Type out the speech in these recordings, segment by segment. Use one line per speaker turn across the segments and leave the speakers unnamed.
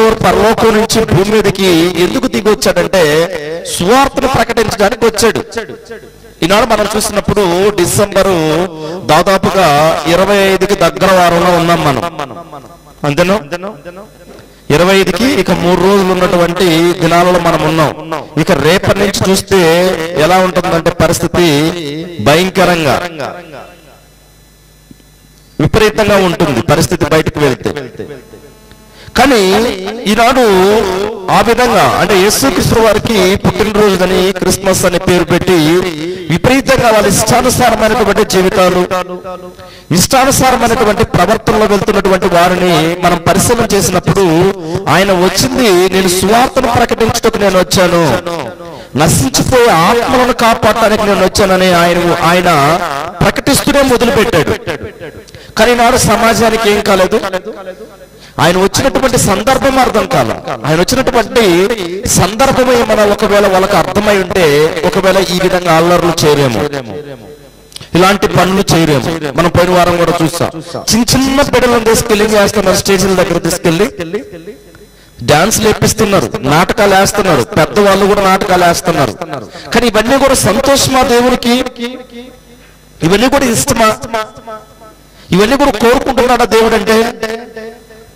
వారు పరలోకం నుంచి భూమి మీదకి ఎందుకు దిగి వచ్చాడంటే సువార్తను ప్రకటించడానికి వచ్చాడు. ఈనాడు మనం చూసినప్పుడు డిసెంబరు దాదాపుగా 25కి దగ్గర వారంలో ఉన్నాం మనం, అంతేనా? 25కి ఇక 3 రోజులు ఉన్నటువంటి దినాలలో మనం ఉన్నాం. ఇక రేపటి నుంచి చూస్తే ఎలా ఉంటుందంటే పరిస్థితి భయంకరంగా విపరీతంగా ఉంటుంది పరిస్థితి బయటకు వెళ్తే. కానీ ఈనాడు ఆ విధంగా అంటే యేసుక్రీస్తు వారికి పుట్టినరోజుని క్రిస్మస్ అనే పేరు పెట్టి విపరీతంగా వాళ్ళ ఇష్టానుసారమైనటువంటి జీవితాలు, ఇష్టానుసారమైనటువంటి ప్రవర్తనలో వెళ్తున్నటువంటి వారిని మనం పరిశీలన చేసినప్పుడు ఆయన వచ్చింది నేను సువార్తను ప్రకటించడానికి నేను వచ్చాను, నశించిపోయే ఆత్మలను కాపాడటానికి నేను వచ్చానని ఆయన ప్రకటిస్తూనే మొదలుపెట్టాడు. కానీ నాడు సమాజానికి ఏం కాలేదు, ఆయన వచ్చినటువంటి సందర్భం అర్థం కాల. ఆయన వచ్చినటువంటి సందర్భం ఏమైనా ఒకవేళ వాళ్ళకి అర్థమై ఉంటే ఒకవేళ ఈ విధంగా అల్లర్లు చేయరేమో, ఇలాంటి పనులు చేయరేమో. మనం పోయిన వారం కూడా చూస్తాం, చిన్న బిడ్డలను తీసుకెళ్ళి చేస్తున్నారు, స్టేజీల దగ్గర తీసుకెళ్లి డాన్స్లు వేపిస్తున్నారు, నాటకాలు వేస్తున్నారు, పెద్దవాళ్ళు కూడా నాటకాలు వేస్తున్నారు. కానీ ఇవన్నీ కూడా సంతోషమా దేవునికి? ఇవన్నీ కూడా ఇష్టమా? ఇవన్నీ కూడా కోరుకుంటున్నాడా దేవుడు అంటే?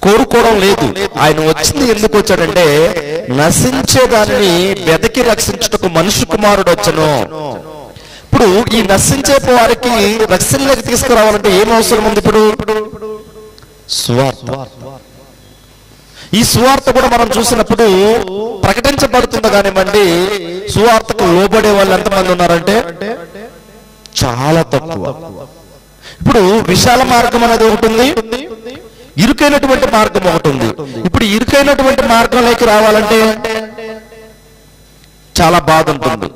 కోరుకోవడం లేదు. ఆయన వచ్చింది ఎందుకు వచ్చాడంటే నశించే దానిని వెదకి రక్షించుటకు మనుష్య కుమారుడు వచ్చను. ఇప్పుడు ఈ నశించే వారికి రక్షణలోకి తీసుకురావాలంటే ఏం అవసరం ఉంది? ఇప్పుడు సువార్త. ఈ సువార్త కూడా మనం చూసినప్పుడు ప్రకటించబడుతుంది కానివ్వండి, సువార్తకు లోబడే వాళ్ళు ఎంతమంది ఉన్నారంటే చాలా తక్కువ. ఇప్పుడు విశాల మార్గం అనేది ఒకటి ఉంది, ఇరుకైనటువంటి మార్గం ఒకటి ఉంది. ఇప్పుడు ఇరుకైనటువంటి మార్గంలోకి రావాలంటే చాలా బాధ ఉంటుంది.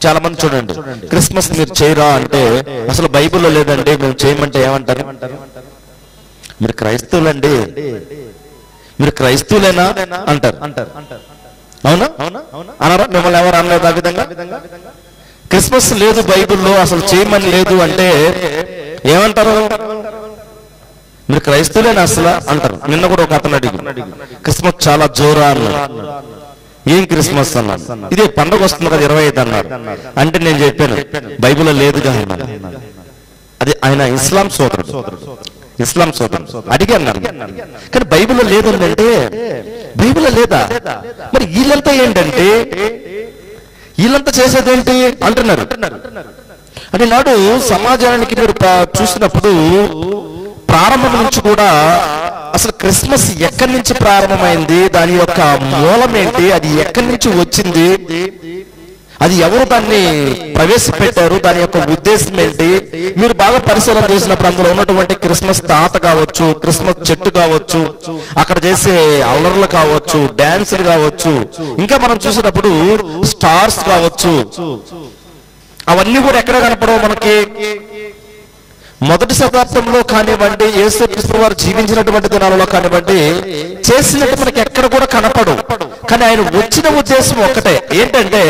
చాలా మంది చూడండి, క్రిస్మస్ మీరు చేయరా అంటే అసలు బైబిల్లో లేదండి, మేము చేయమంటే ఏమంటారు? మీరు క్రైస్తవులండి, మీరు క్రైస్తవులేనా అంటారు. అవునా అనరా? మిమ్మల్ని ఎవరు అనలేదు ఆ విధంగా? క్రిస్మస్ లేదు బైబిల్లో, అసలు చేయమని లేదు అంటే ఏమంటారు? మీరు క్రైస్తవులేనా అసలు అంటారు. నిన్న కూడా ఒక అతను అడిగి క్రిస్మస్ చాలా జోరా అన్నాడు. ఏం క్రిస్మస్ అన్నాడు. ఇదే పండుగ వస్తుంది కదా 25 అన్నారు. అంటే నేను చెప్పాను బైబిల్లో లేదుగా అన్నాను. అది ఆయన ఇస్లాం సోదరుడు అడిగాను. కానీ బైబిల్లో లేదంటే బైబిల్లో లేదా? మరి వీళ్ళంతా ఏంటంటే వీళ్ళంతా చేసేదేంటి అంటున్నారు. అంటే నాడు సమాజానికి మీరు చూసినప్పుడు ప్రారంభం నుంచి కూడా అసలు క్రిస్మస్ ఎక్కడి నుంచి ప్రారంభమైంది, దాని యొక్క మూలం ఏంటి, అది ఎక్కడి నుంచి వచ్చింది, అది ఎవరు దాన్ని ప్రవేశపెట్టారు, దాని యొక్క ఉద్దేశం ఏంటి, మీరు బాగా పరిశీలన చేసినప్పుడు అందులో ఉన్నటువంటి క్రిస్మస్ తాత కావచ్చు, క్రిస్మస్ చెట్టు కావచ్చు, అక్కడ చేసే అల్లర్లు కావచ్చు, డాన్సులు కావచ్చు, ఇంకా మనం చూసినప్పుడు స్టార్స్ కావచ్చు, అవన్నీ కూడా ఎక్కడ కనపడవు మనకి. మొదటి శతాబ్దంలో కానివ్వండి, యేసుక్రీస్తు వారు జీవించినటువంటి దినాలలో కానివ్వండి, చేసినట్టు మనకి ఎక్కడ కూడా కనపడవు. కానీ ఆయన వచ్చిన ఉద్దేశం ఒక్కటే, ఏంటంటే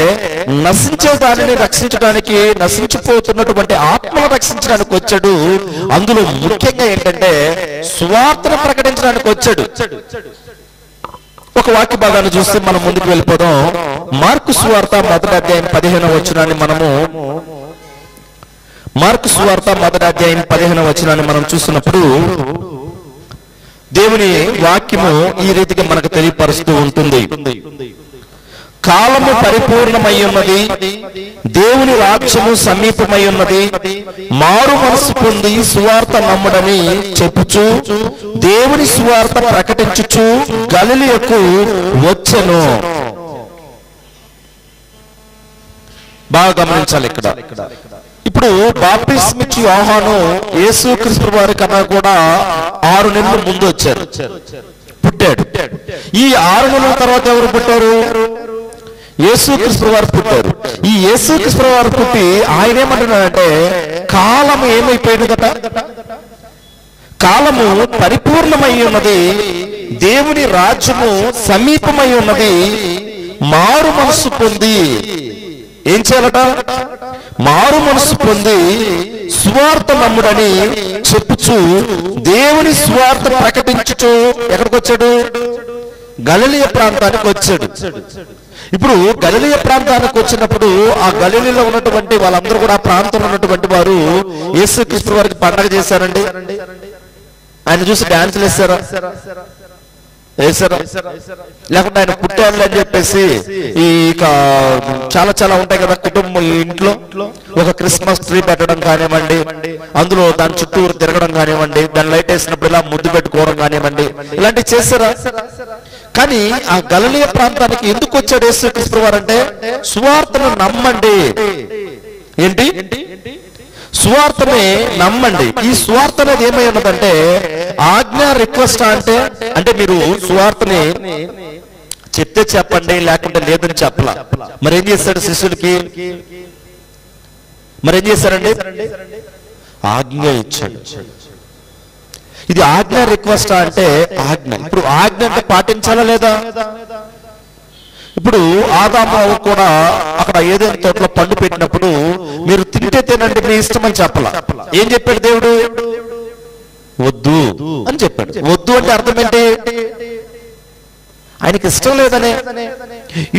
నశించే దానిని రక్షించడానికి, నశించిపోతున్నటువంటి ఆత్మను రక్షించడానికి వచ్చాడు. అందులో ముఖ్యంగా ఏంటంటే సువార్తను ప్రకటించడానికి వచ్చాడు. ఒక వాక్య భాగాన్ని చూస్తే మనం ముందుకు వెళ్ళిపోదాం. మార్కు సువార్త 1వ అధ్యాయం 15వ వచనాన్ని మనము మార్కు సువార్త 1వ అధ్యాయం 15వ వచనాన్ని మనం చూస్తున్నప్పుడు దేవుని వాక్యము ఈ రీతిగా మనకు తెలియపరుస్తూ ఉంటుంది. కాలము పరిపూర్ణమై ఉన్నది, దేవుని రాజ్యము సమీపమై ఉన్నది, మారు మనసు పొంది సువార్త నమ్ముడని చెప్పుచు దేవుని సువార్త ప్రకటించుచు గలిలయకు వచ్చెను. బాగా గమనించాలి ఇక్కడ. ఇప్పుడు బాప్తిస్మిచ్చి యోహాను యేసుక్రీస్తు వారి కన్నా కూడా 6 నెలలు ముందు వచ్చారు, పుట్టాడు. ఈ 6 నెలల తర్వాత ఎవరు పుట్టారు? యేసుక్రీస్తు వారు పుట్టారు. ఈ యేసుక్రీస్తు వారు పుట్టి ఆయన ఏమంటున్నాడంటే కాలము ఏమైపోయింది కదా, కాలము పరిపూర్ణమై ఉన్నది, దేవుని రాజ్యము సమీపమై ఉన్నది, మారు మనసు పొంది ఏం చేయాలట? మారు మనసు పొంది సువార్త నమ్ముడని చెప్పుచు దేవుని సువార్త ప్రకటించుచు ఎక్కడికి వచ్చాడు? గలిలయ ప్రాంతానికి వచ్చాడు. ఇప్పుడు గలిలయ ప్రాంతానికి వచ్చినప్పుడు ఆ గలిలీలో ఉన్నటువంటి వాళ్ళందరూ కూడా ఆ ప్రాంతంలో ఉన్నటువంటి వారు యేసుక్రీస్తు వారికి పండగ చేశారండి. ఆయన చూసి డాన్సులు వేసారా? లేకుంటే ఆయన పుట్టాడు అని చెప్పేసి ఇక చాలా చాలా ఉంటాయి కదా కుటుంబం. ఇంట్లో ఒక క్రిస్మస్ ట్రీ పెట్టడం కానివ్వండి, అందులో దాని చుట్టూరు తిరగడం కానివ్వండి, దాని లైట్ వేసినప్పుడు ఇలా ముద్దు పెట్టుకోవడం కానివ్వండి, ఇలాంటివి చేశారా? కానీ ఆ గలిలయ ప్రాంతానికి ఎందుకు వచ్చాడు యేసుక్రీస్తు వారు అంటే, సువార్తను నమ్మండి. ఏంటి? సువార్తనే నమ్మండి. ఈ సువార్త అనేది ఏమై ఉన్నదంటే ఆజ్ఞ రిక్వెస్ట్ అంటే మీరు సువార్తని చెప్తే చెప్పండి, లేకుంటే లేదని చెప్పలా. మరేం చేశాడు శిష్యులకి? మరేం చేశారండి? ఆజ్ఞ ఇచ్చాడు. ఇది ఆజ్ఞ రిక్వెస్ట్ అంటే ఆజ్ఞ. ఇప్పుడు ఆజ్ఞ అంటే పాటించాలా లేదా? ఇప్పుడు ఆదాము కూడా అక్కడ ఏదైనా తోటలో పండు పెట్టినప్పుడు మీరు తింటే తినండి, మీ ఇష్టం అని చెప్పాల. ఏం చెప్పాడు దేవుడు? వద్దు అని చెప్పాడు. వద్దు అంటే అర్థం ఏంటి? ఆయనకి ఇష్టం లేదనే.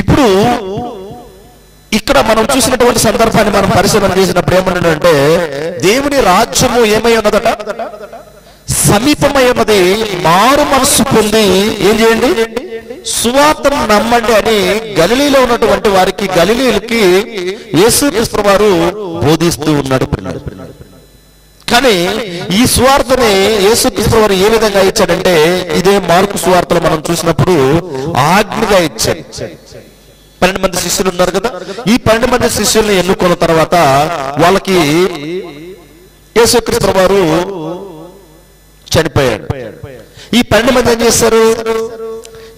ఇప్పుడు ఇక్కడ మనం చూసినటువంటి సందర్భాన్ని మనం పరిశీలన చేసినప్పుడు ఏమన్నాడంటే, దేవుని రాజ్యము ఏమై ఉన్నదట? సమీపమై ఉన్నది. మారు మనస్సు పొంది ఏం చేయండి? సువార్తను నమ్మండి అని గలిలీలో ఉన్నటువంటి వారికి, గలిలీలకి యేసుక్రీస్తు వారు బోధిస్తూ ఉన్నాడు. కానీ ఈ సువార్తని యేసుక్రీస్తు వారు ఏ విధంగా ఇచ్చాడంటే, ఇదే మార్కు సువార్తలో మనం చూసినప్పుడు ఆజ్ఞగా ఇచ్చాడు. 12 మంది శిష్యులు ఉన్నారు కదా, ఈ 12 మంది శిష్యుల్ని ఎన్నుకున్న తర్వాత వాళ్ళకి యేసుక్రీస్తు వారు చనిపోయాడు. ఈ 12 మంది ఏం చేశారు?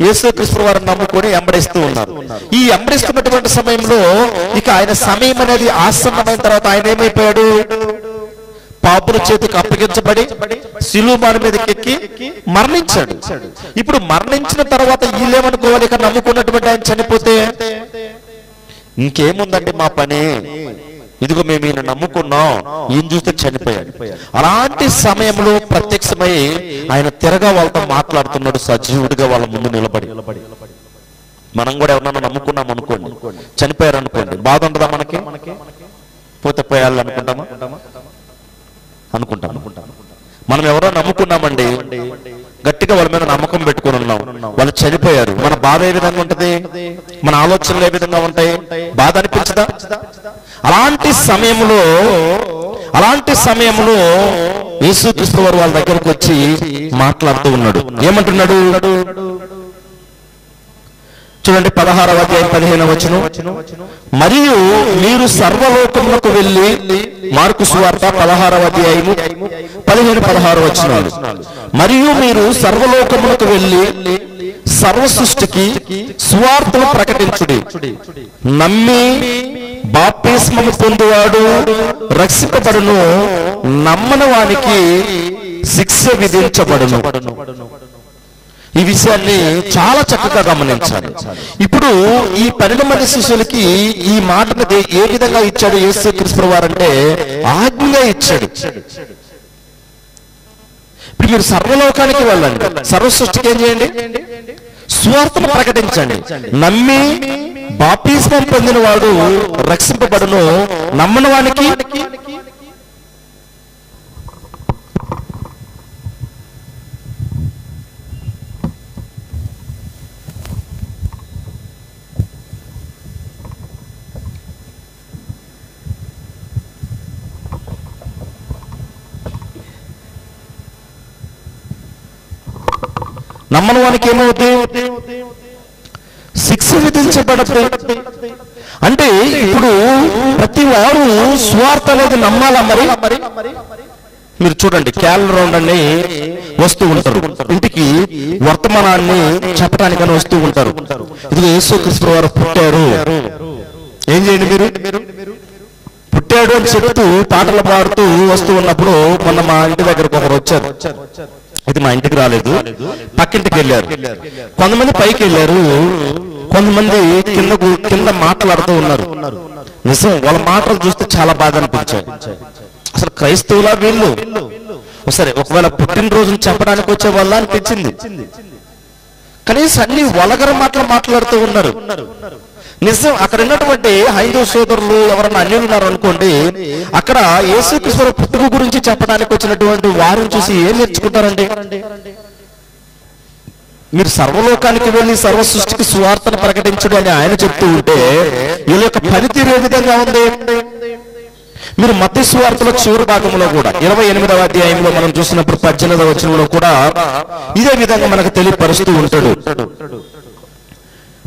యేసుక్రీస్తు వారిని నమ్ముకొని వెంబడిస్తూ ఉన్నారు. ఈ వెంబడిస్తున్నటువంటి సమయంలో ఇక ఆయన సమయం అనేది ఆసన్నమైన తర్వాత ఆయన ఏమైపోయాడు? పాపుల చేతికి అప్పగించబడి సిలువ మీదకి ఎక్కి మరణించాడు. ఇప్పుడు మరణించిన తర్వాత వీళ్ళేమనుకోవాలి? ఇక నమ్ముకున్నటువంటి ఆయన చనిపోతే ఇంకేముందండి మా పని, ఇదిగో మేము ఈయన నమ్ముకున్నాం, ఈయన చూస్తే చనిపోయాడు. అలాంటి సమయంలో ప్రత్యక్షమై ఆయన తిరగా వాళ్ళతో మాట్లాడుతున్నాడు, సజీవుడిగా వాళ్ళ ముందు నిలబడి. మనం కూడా ఎవరన్నా నమ్ముకున్నాం అనుకోండి, చనిపోయారు అనుకోండి, బాధ ఉండదా మనకి? పోతే పోయాలి అనుకుంటామా? అనుకుంటాం. మనం ఎవరో నమ్ముకున్నామండి, గట్టిగా వాళ్ళ మీద నమ్మకం పెట్టుకుని ఉన్నాం, వాళ్ళు చనిపోయారు, మన బాధ ఏ విధంగా ఉంటది? మన ఆలోచనలు ఏ విధంగా ఉంటాయి? బాధ అనిపించదా? అలాంటి సమయంలో యేసుక్రీస్తు వారు వాళ్ళ దగ్గరకు వచ్చి మాట్లాడుతూ ఉన్నాడు. ఏమంటున్నాడు చూడండి, 16వ అధ్యాయం 15వ వచనం. మరియు మీరు సర్వలోకములకు వెళ్ళి, మార్కు సువార్త 16వ అధ్యాయము 15-16 వచనాలు. మరియు మీరు సర్వలోకములకు వెళ్ళి సర్వ సృష్టికి సువార్తను ప్రకటించుడి. నమ్మి బాప్తిస్మము పొందువాడు రక్షింపబడును, నమ్మని వానికి శిక్ష విధించబడును. ఈ విషయాన్ని చాలా చక్కగా గమనించాలి. ఇప్పుడు ఈ 12 మంది శిష్యులకి ఈ మాటను ఏ విధంగా ఇచ్చాడు యేసుక్రీస్తు వారు అంటే ఆజ్ఞగా ఇచ్చాడు. ఇప్పుడు మీరు సర్వలోకానికి వెళ్ళండి, సర్వ సృష్టికి ఏం చేయండి? సువార్తను ప్రకటించండి. నమ్మి బాప్తిస్మం పొందిన వాడు రక్షింపబడును, నమ్మని వానికి నమ్మని వానికి ఏమవుతుంది? శిక్ష విధించబడదు. అంటే ఇప్పుడు ప్రతి వారు సువార్త అనేది నమ్మాలా? మరి మీరు చూడండి, క్యాలెండర్ అని వస్తూ ఉంటారు, ఇంటికి వర్తమానాన్ని చెప్పడానికని వస్తూ ఉంటారు. ఇది యేసుక్రీస్తు వారు పుట్టారు, ఏం చేయండి మీరు? పుట్టాడు అని చెప్తూ పాటలు పాడుతూ వస్తూ ఉన్నప్పుడు మొన్న మా ఇంటి దగ్గరకు ఒకరు వచ్చారు. ఇది మా ఇంటికి రాలేదు, పక్కింటికి వెళ్ళారు. కొంతమంది పైకి వెళ్ళారు, కొంతమంది కింద మాట్లాడుతూ ఉన్నారు. నిజం, వాళ్ళ మాటలు చూస్తే చాలా బాధ అనిపించాయి. అసలు క్రైస్తవులా వీళ్ళు? సరే, ఒకవేళ పుట్టినరోజును చెప్పడానికి వచ్చే వాళ్ళ అనిపించింది. కనీసం అన్ని వలగర మాటలు మాట్లాడుతూ ఉన్నారు. నిజం, అక్కడ ఉన్నటువంటి హైందవ సోదరులు ఎవరన్నా అన్యులు ఉన్నారు అనుకోండి, అక్కడ యేసుక్రీస్తు పుట్టుక గురించి చెప్పడానికి వచ్చినటువంటి వారిని చూసి ఏం నేర్చుకుంటారండి? మీరు సర్వలోకానికి వెళ్ళి సర్వ సృష్టికి సువార్తను ప్రకటించడం అని ఆయన చెప్తూ ఉంటే వీళ్ళ యొక్క పనితీరు ఏ విధంగా ఉంది? మీరు మత్తయి సువార్తలో చివరి భాగంలో కూడా 28వ అధ్యాయంలో మనం చూసినప్పుడు 18వ వచనంలో కూడా ఇదే విధంగా మనకు తెలియపరుస్తూ ఉంటాడు.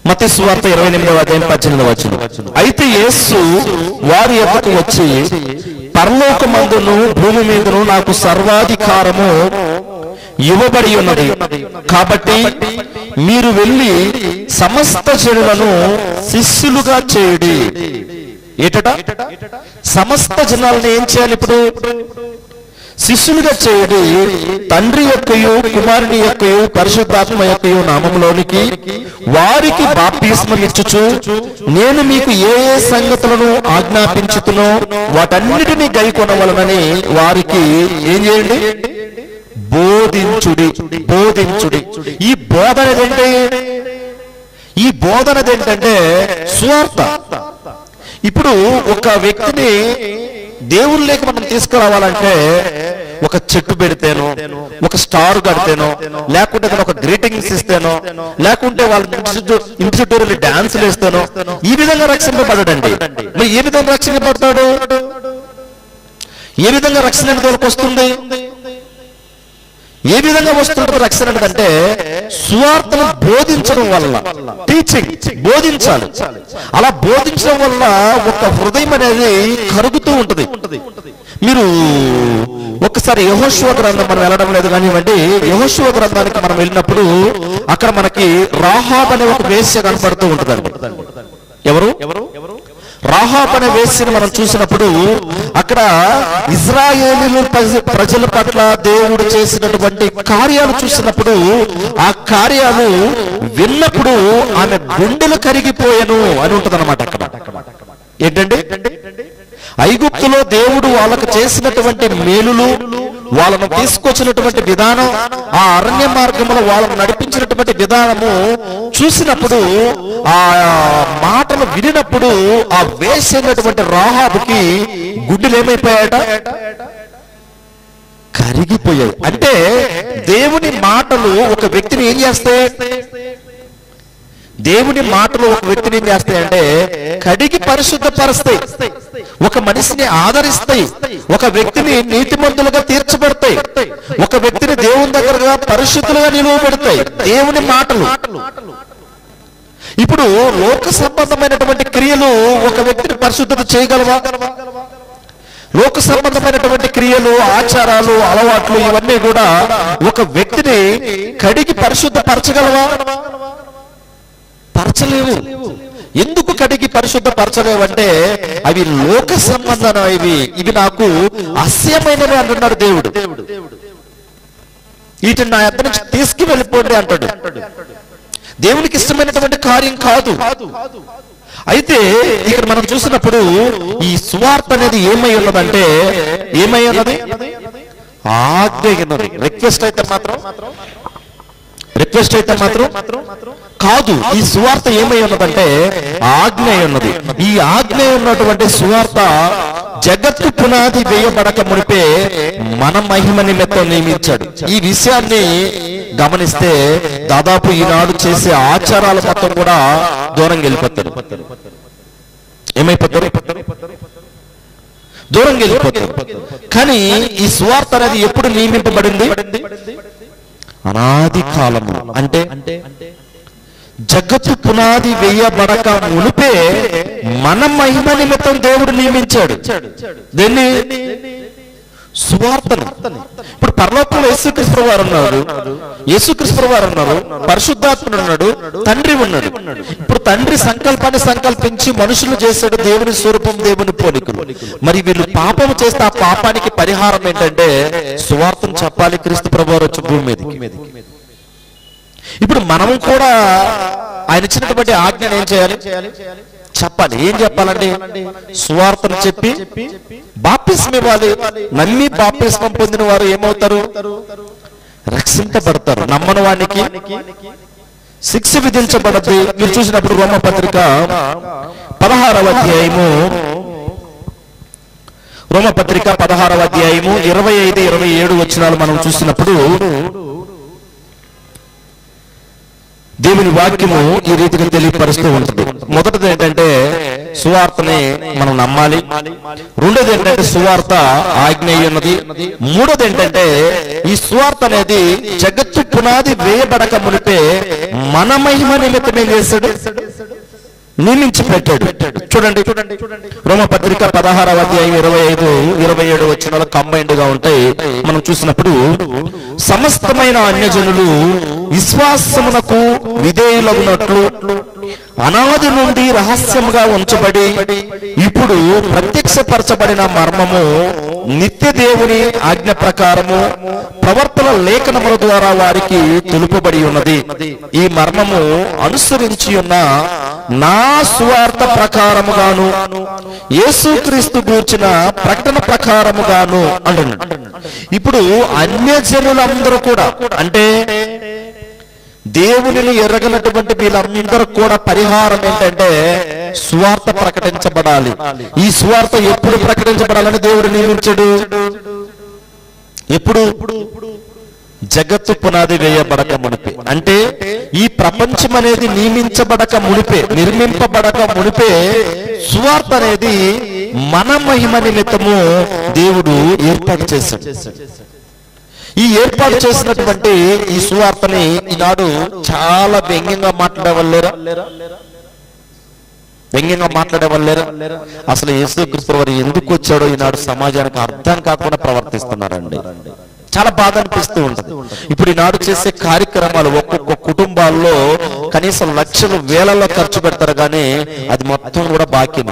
మత్తయి సువార్త 28వ అధ్యాయం 18వ వచనం, అయితే యేసు వారి యొద్దకు వచ్చి, పరలోకమందును భూమి మీదను నాకు సర్వాధికారము ఇవ్వబడి ఉన్నది, కాబట్టి మీరు వెళ్ళి సమస్త జనులను శిష్యులుగా చేయుడి. ఏటట? సమస్త జనాలను ఏం చేయాలి? ఇప్పుడు శిష్యులుగా చేయుడి, తండ్రి యొక్కయు కుమారుని యొక్కయు పరిశుద్ధాత్మ యొక్కయు నామములోనికి వారికి బాప్తిస్మం ఇచ్చుచు నేను మీకు ఏ ఏ సంగతులను ఆజ్ఞాపించుతునో వాటన్నిటినీ గైకొనవలనని వారికి ఏం చేయండి? బోధించుడి. బోధించుడి. ఈ బోధనది ఏంటంటే సువార్త. ఇప్పుడు ఒక వ్యక్తిని దేవుళ్ళకి మనం తీసుకురావాలంటే ఒక చెట్టు పెడితేనో, ఒక స్టార్ కడితేనో, లేకుంటే ఒక గ్రీటింగ్స్ ఇస్తేనో, లేకుంటే వాళ్ళ ఇన్స్టిట్యూట్ డాన్సులు వేస్తేనో ఈ విధంగా రక్షింపబడడండి. మరి ఏ విధంగా రక్షింపబడతాడు? ఏ విధంగా రక్షణ అనుభవానికి వస్తుంది? ఏ విధంగా వస్తుంటుంది రక్షణ అంటే? సువార్తను బోధించడం వల్ల, టీచింగ్, బోధించాలి. అలా బోధించడం వల్ల ఒక హృదయం అనేది కరుగుతూ ఉంటుంది. మీరు ఒక్కసారి యెహోషువ గ్రంథం మనం వెళ్ళడం లేదు కానివ్వండి, యెహోషువ గ్రంథానికి మనం వెళ్ళినప్పుడు అక్కడ మనకి రాహాబ్ అనే ఒక వేశ్య కనపడుతూ ఉంటుందండి. ఎవరు? రాహాబ్ అనే వేశ్యను మనం చూసినప్పుడు అక్కడ ఇజ్రాయేలీయుల ప్రజల పట్ల దేవుడు చేసినటువంటి కార్యాలు చూసినప్పుడు, ఆ కార్యాలు విన్నప్పుడు ఆమె గుండెలు కరిగిపోయాను అని ఉంటది అన్నమాట. అక్కడ ఏంటంటే ఐగుప్తులో దేవుడు వాళ్ళకు చేసినటువంటి మేలులు, వాళ్ళను తీసుకొచ్చినటువంటి విధానం, ఆ అరణ్య మార్గంలో వాళ్ళను నడిపించినటువంటి విధానము చూసినప్పుడు, ఆ మాటలు వినినప్పుడు ఆ వేసినటువంటి రాహాబుకి గుడ్డలు ఏమైపోయాట? కరిగిపోయాయి. అంటే దేవుని మాటలు ఒక వ్యక్తిని ఏం చేస్తాయి? దేవుని మాటలు ఒక వ్యక్తిని ఏం చేస్తాయంటే కడిగి పరిశుద్ధపరుస్తాయి, ఒక మనిషిని ఆదరిస్తాయి, ఒక వ్యక్తిని నీతిమంతులుగా తీర్చబడతాయి, ఒక వ్యక్తిని దేవుని దగ్గరగా పరిశుద్ధులుగా నిలువబెడతాయి దేవుని మాటలు. ఇప్పుడు లోక సంబంధమైనటువంటి క్రియలు ఒక వ్యక్తిని పరిశుద్ధత చేయగలవా? లోక సంబంధమైనటువంటి క్రియలు, ఆచారాలు, అలవాట్లు ఇవన్నీ కూడా ఒక వ్యక్తిని కడిగి పరిశుద్ధపరచగలవా? పరచలేవు. ఎందుకు కడిగి పరిశుద్ధపరచలేవంటే అవి లోక సంబంధమైనవి, ఇవి నాకు అస్యమైనవి అంటున్నాడు దేవుడు. వీటిని నా యొద్ద నుంచి తీసుకు వెళ్ళిపోండి అంటాడు. దేవునికి ఇష్టమైనటువంటి కార్యం కాదు. అయితే ఇక్కడ మనం చూసినప్పుడు ఈ సువార్త అనేది ఏమై ఉన్నదంటే, ఏమై ఉన్నది? ఆజ్ఞ ఉన్నది. రిక్వెస్ట్ అయితే మాత్రం కాదు. ఈ సువార్త ఏమై ఉన్నదంటే ఆజ్ఞ ఉన్నది. ఈ ఆజ్ఞ ఉన్నటువంటి సువార్త జగత్తు పునాది వేయబడక మునిపే మన మహిమ నిమిత్తం నియమించాడు. ఈ విషయాన్ని గమనిస్తే దాదాపు ఈనాడు చేసే ఆచారాల మొత్తం కూడా దూరంగా వెళ్ళిపోతారు. ఏమైపోతారు? దూరంగా వెళ్ళిపోతారు. కానీ ఈ సువార్త అనేది ఎప్పుడు నియమింపబడింది? అనాది కాలము. అంటే జగత్తు పునాది వేయబడక మునిపే మన మహిమ నిమిత్తం దేవుడు నియమించాడు. దీన్ని సువార్తను. ఇప్పుడు పరలోకంలో యేసుక్రీస్తు వారు ఉన్నారు, పరిశుద్ధాత్ముడు ఉన్నాడు, తండ్రి ఉన్నాడు. ఇప్పుడు తండ్రి సంకల్పాన్ని సంకల్పించి మనుషులు చేశాడు, దేవుని స్వరూపం, దేవుని పోలికలు. మరి వీళ్ళు పాపం చేస్తే ఆ పాపానికి పరిహారం ఏంటంటే సువార్తను చెప్పాలి. క్రీస్తు ప్రభువారు వచ్చి భూమి మీదకి. ఇప్పుడు మనం కూడా ఆయన ఇచ్చినటువంటి ఆజ్ఞను ఏం చేయాలి? చెప్పాలి. ఏం చెప్పాలండి? సువార్తను చెప్పి బాప్తిస్మం ఇవ్వాలి. నమ్మి బాప్తిస్మం పొందిన వారు ఏమవుతారు? రక్షింపబడతారు. నమ్మని వానికి శిక్ష విధించబడద్ది. మీరు చూసినప్పుడు రోమపత్రిక 16వ అధ్యాయము, రోమపత్రిక 16వ అధ్యాయము 25-27 వచనాలు మనం చూసినప్పుడు దేవుని వాక్యము ఈ రీతిగా తెలియపరుస్తూ ఉంటుంది. మొదటిది ఏంటంటే సువార్తని మనం నమ్మాలి. రెండోది ఏంటంటే సువార్త ఆజ్ఞేయ ఉన్నది. మూడోది ఏంటంటే ఈ సువార్త అనేది జగత్తు పునాది వేయబడక మునిపే మన మహిమ నిమిత్తమే చేశాడు, నియమించి పెట్టాడు. చూడండి రోమపత్రిక 16వ అధ్యాయం 25-27 వచనాలు కంబైన్డ్ గా ఉంటాయి. మనం చూసినప్పుడు సమస్తమైన అన్యజనులు విశ్వాసమునకు విధేయులగునట్లు అనాది నుండి రహస్యముగా ఉంచబడి ఇప్పుడు ప్రత్యక్షపరచబడిన మర్మము నిత్య దేవుని ఆజ్ఞ ప్రకారము ప్రవర్తన లేఖనముల ద్వారా వారికి తెలుపబడి ఉన్నది. ఈ మర్మము అనుసరించి ఉన్న నా సువార్త ప్రకారముగాను యేసుక్రీస్తు గూర్చిన ప్రకటన ప్రకారముగాను అంటున్నాడు. ఇప్పుడు అన్యజనులందరూ కూడా, అంటే దేవునిని ఎరగనటువంటి వీళ్ళందరూ కూడా పరిహారం ఏంటంటే సువార్త ప్రకటించబడాలి. ఈ సువార్త ఎప్పుడు ప్రకటించబడాలని దేవుడు నియమించాడు? ఎప్పుడు? జగత్తు పునాది వేయబడక మునిపే. అంటే ఈ ప్రపంచం అనేది నియమించబడక మునిపే, నిర్మింపబడక మునిపే సువార్త అనేది మన మహిమ నిమిత్తము దేవుడు ఏర్పాటు చేశాడు. ఈ ఏర్పాటు చేసినటువంటి ఈ సువార్తని ఈనాడు చాలా వ్యంగ్యంగా మాట్లాడేవాళ్ళేరా? వ్యంగ్యంగా మాట్లాడేవాళ్ళేరా? అసలు యేసుక్రీస్తు వారు ఎందుకు వచ్చాడో ఈనాడు సమాజానికి అర్థం కాకుండా ప్రవర్తిస్తున్నారండి. చాలా బాధ అనిపిస్తూ ఉంటుంది. ఇప్పుడు ఈనాడు చేసే కార్యక్రమాలు ఒక్కొక్క కుటుంబాల్లో కనీసం లక్షలు వేలలో ఖర్చు పెడతారు, కానీ అది మొత్తం కూడా బాకీ.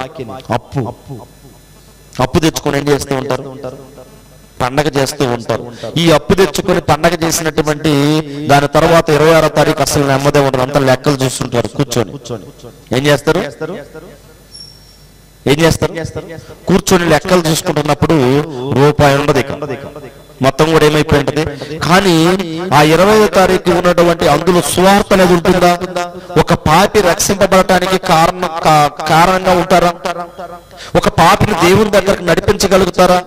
అప్పు తెచ్చుకొని ఏం చేస్తూ ఉంటారు? పండగ చేస్తూ ఉంటారు. ఈ అప్పు తెచ్చుకొని పండగ చేసినటువంటి దాని తర్వాత 26వ తారీఖు అసలు నెమ్మదే ఉంటారు. అంతా లెక్కలు చూస్తుంటారు కూర్చొని. ఏం చేస్తారు? కూర్చొని లెక్కలు చూసుకుంటున్నప్పుడు రూపాయి ఉండదు ఇక, మొత్తం కూడా ఏమైపోయి ఉంటది. కానీ ఆ 20వ తారీఖు ఉన్నటువంటి అందులో సువార్త అనేది ఉంటుందా? ఒక పాపి రక్షింపబడటానికి కారణంగా ఉంటారా? ఒక పాపిని దేవుని దగ్గరకు నడిపించగలుగుతారా?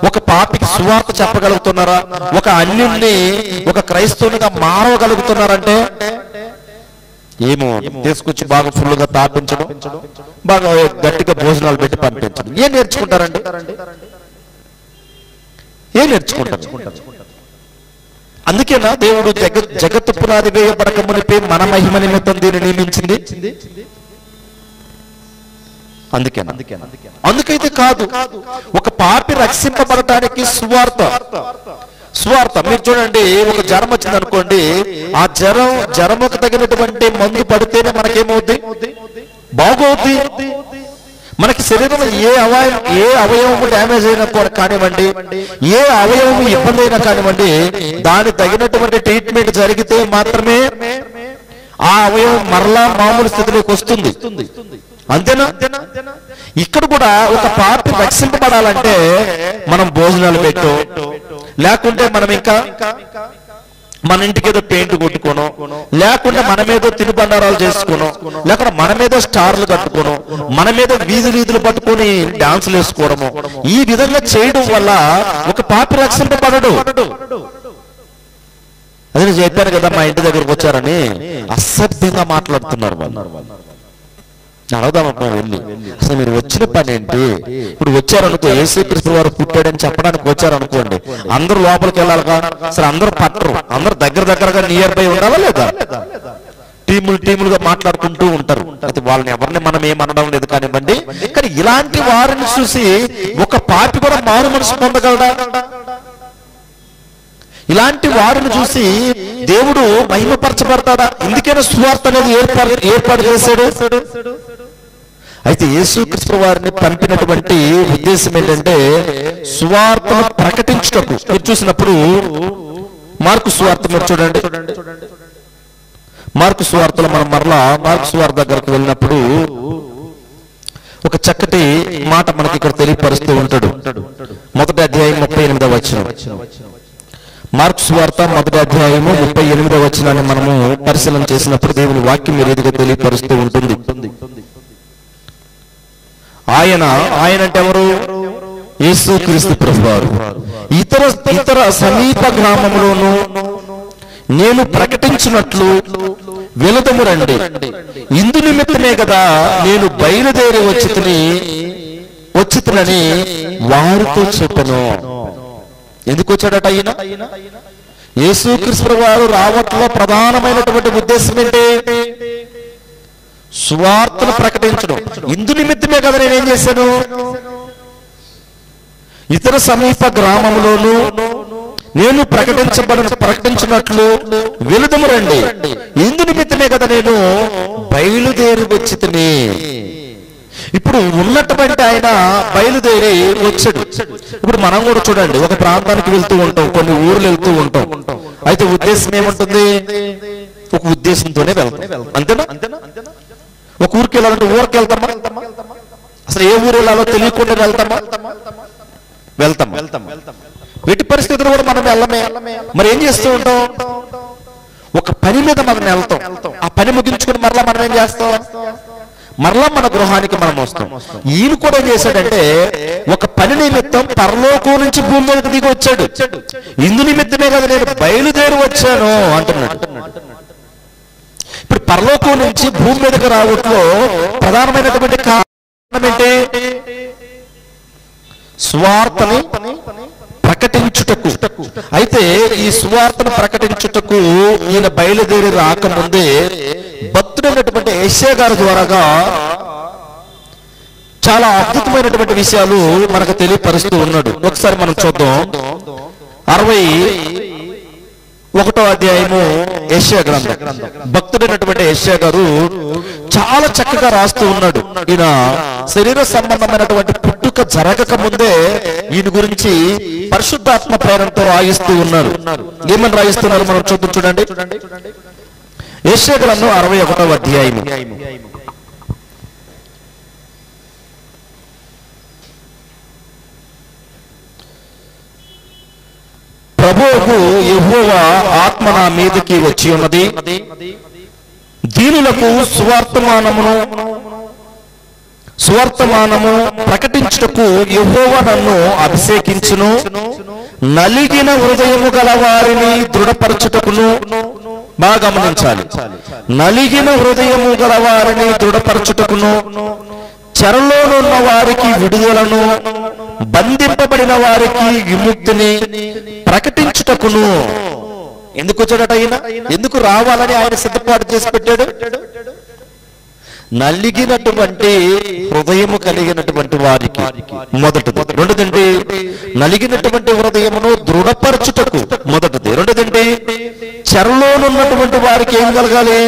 ఒక పాపికి సువార్త చెప్పగలుగుతున్నారా? ఒక అన్యుణ్ణి ఒక క్రైస్తవునిగా మారవగలుగుతున్నారంటే ఏమో తీసుకొచ్చి బాగా ఫుల్గా తాపించడం, బాగా గట్టిగా భోజనాలు పెట్టి పంపించడం. ఏం నేర్చుకుంటారండి? ఏం నేర్చుకుంటారు? అందుకేనా దేవుడు జగత్తు పునాది వేయబడక మునిపే మన మహిమ నిమిత్తం దీన్ని నియమించింది? అందుకైతే కాదు. ఒక పాపి రక్షింపబడటానికి సువార్త. మీరు చూడండి, ఒక జ్వరం వచ్చింది అనుకోండి, ఆ జ్వరముకు తగినటువంటి మందు పడితేనే మనకేమవుద్ది? బాగోద్ది. మనకి శరీరంలో ఏ అవయవము డ్యామేజ్ అయినా కానివ్వండి, ఏ అవయవము ఇబ్బంది అయినా కానివ్వండి, దానికి తగినటువంటి ట్రీట్మెంట్ జరిగితే మాత్రమే ఆ అవయవం మరలా మామూలు స్థితిలోకి వస్తుంది. అంతేనా? ఇక్కడ కూడా ఒక పాపి రక్షింపబడాలంటే మనం భోజనాలు పెట్టు, లేకుంటే మనం ఇంకా మన ఇంటికి ఏదో పెయింట్ కొట్టుకోను, లేకుంటే మనమేదో తినుబండారాలు చేసుకోను, లేకుంటే మనమేదో స్టార్లు కట్టుకోను, మనమేదో వీధులు పట్టుకొని డాన్సులు వేసుకోవడము, ఈ విధంగా చేయడం వల్ల ఒక పాపి రక్షింపబడడు. అదే నేను చెప్పాను కదా, మా ఇంటి దగ్గరకు వచ్చారని అసభ్యంగా మాట్లాడుతున్నారు వాళ్ళు. అడగదామా వెళ్ళి, అసలు మీరు వచ్చిన పని ఏంటి? ఇప్పుడు వచ్చారనుకో, యేసుక్రీస్తు వారు పుట్టాడని చెప్పడానికి వచ్చారనుకోండి, అందరూ లోపలికి వెళ్ళాలిగా? అసలు అందరూ పట్టరు, అందరూ దగ్గరగా నియర్ బై ఉండాలా లేదా? టీములుగా మాట్లాడుకుంటూ ఉంటారు. అయితే వాళ్ళని ఎవరిని మనం ఏమనడం లేదు కానివ్వండి. కానీ ఇలాంటి వారిని చూసి ఒక పాపి కూడా మారు మనసు పొందగలడా? ఇలాంటి వారిని చూసి దేవుడు మహిమపరచబడతాడా? ఇందుకైనా సువార్త అనేది ఏర్పాటు చేశాడు. అయితే యేసుక్రీస్తు వారిని పంపినటువంటి ఉద్దేశం ఏంటంటే సువార్తను ప్రకటించుటకు. మీరు చూసినప్పుడు మార్కు సువార్త మీరు చూడండి. మార్కు సువార్తలో మనం మరలా మార్కు సువార్త దగ్గరకు వెళ్ళినప్పుడు ఒక చక్కటి మాట మనకి ఇక్కడ తెలియపరుస్తూ ఉంటాడు. మొదటి అధ్యాయం 38వ వచనం. మార్కు సువార్త 1వ అధ్యాయము 38వ వచనాన్ని మనము పరిశీలన చేసినప్పుడు దేవుని వాక్యం ఈ రీతిగా తెలియపరుస్తూ ఉంటుంది. ఆయన అంటే ఎవరు? యేసుక్రీస్తు ప్రభువారు. ఇతర సమీప గ్రామంలోను నేను ప్రకటించినట్లు వెలుదము రండి, ఇందు నిమిత్తమే కదా నేను బయలుదేరి వచ్చితినని వారితో చెప్పను. ఎందుకు వచ్చాడట ఆయన? యేసుక్రీస్తు ప్రభువారు రావట్లో ప్రధానమైనటువంటి ఉద్దేశం ఏంటి? సువార్తను ప్రకటించడం. ఇందు నిమిత్తమే కదా నేనేం చేశాను? ఇతర సమీప గ్రామంలోను నేను ప్రకటించినట్లు వెలుదము రండి, ఇందు నిమిత్తమే కదా నేను బయలుదేరి వచ్చితిని. ఇప్పుడు ఉన్నటువంటి ఆయన బయలుదేరి వచ్చాడు. ఇప్పుడు మనం కూడా చూడండి, ఒక ప్రాంతానికి వెళ్తూ ఉంటాం, కొన్ని ఊర్లు వెళ్తూ ఉంటాం. అయితే ఉద్దేశం ఏముంటుంది? ఒక ఉద్దేశంతోనే వెళ్తాం, అంతేనా? ఒక ఊరికి వెళ్ళాలంటే ఊరికి వెళ్తామా? అసలు ఏ ఊరు వెళ్ళాలో తెలియకుండా వెళ్తాం. ఎట్టి పరిస్థితులు కూడా మనం వెళ్ళమే. మరి ఏం చేస్తూ ఉంటాం? ఒక పని మీద మనం వెళ్తాం. ఆ పని ముగించుకుని మరలా మనం ఏం చేస్తాం? మరలా మన గృహానికి మనం వస్తాం. ఈయన కూడా ఏం చేశాడంటే, ఒక పని నిమిత్తం పరలోకం నుంచి భూమి మీదకి దిగి వచ్చాడు. ఇందు నిమిత్తమే కదా నేను బయలుదేరి వచ్చాను అంటున్నాడు. ఇప్పుడు పరలోకం నుంచి భూమి మీదకి రావట్లో ప్రధానమైనటువంటి కారణం ఏంటి? సువార్తని ప్రకటించుటకు. అయితే ఈ సువార్తను ప్రకటించుటకు ఈయన బయలుదేరి రాకముందే భక్తుడైనటువంటి యెషయా గారి ద్వారాగా చాలా అద్భుతమైనటువంటి విషయాలు మనకు తెలియపరుస్తూ ఉన్నాడు. ఒకసారి మనం చూద్దాం. 61వ అధ్యాయము యెషయా గ్రంథం. భక్తుడైనటువంటి యెషయా గారు చాలా చక్కగా రాస్తూ ఉన్నాడు. ఈయన శరీర సంబంధమైనటువంటి పుట్టుక జరగక ముందే ఈయన గురించి పరిశుద్ధాత్మ ప్రేరణతో రాయిస్తూ ఉన్నారు. ఏమని రాయిస్తున్నారు మనం చూడండి. యెషయా గ్రంథం 61వ అధ్యాయము. ప్రభువుకు యెహోవా ఆత్మ నా మీదకి వచ్చి ఉన్నది, దీనులకు సువర్తమానము ప్రకటించుటకు యెహోవా నన్ను అభిషేకించును, నలిగిన హృదయము గల వారిని దృఢపరచుటకును. బాగా గమనించాలి. నలిగిన హృదయము గల వారిని దృఢపరచుటకును, చెరలోనున్న వారికి విడుదలను, బంధింపబడిన వారికి విముక్తిని ప్రకటించుటకును. ఎందుకు వచ్చాడట ఆయన? ఎందుకు రావాలని ఆయన సిద్ధపాటు చేసి పెట్టాడు? నలిగినటువంటి హృదయము కలిగినటువంటి వారికి మొదటిది. రెండోదండి, నలిగినటువంటి హృదయమును దృఢపరచుటకు మొదటిది. రెండోదండి, చెరలోనున్నటువంటి వారికి ఏం కలగాలి?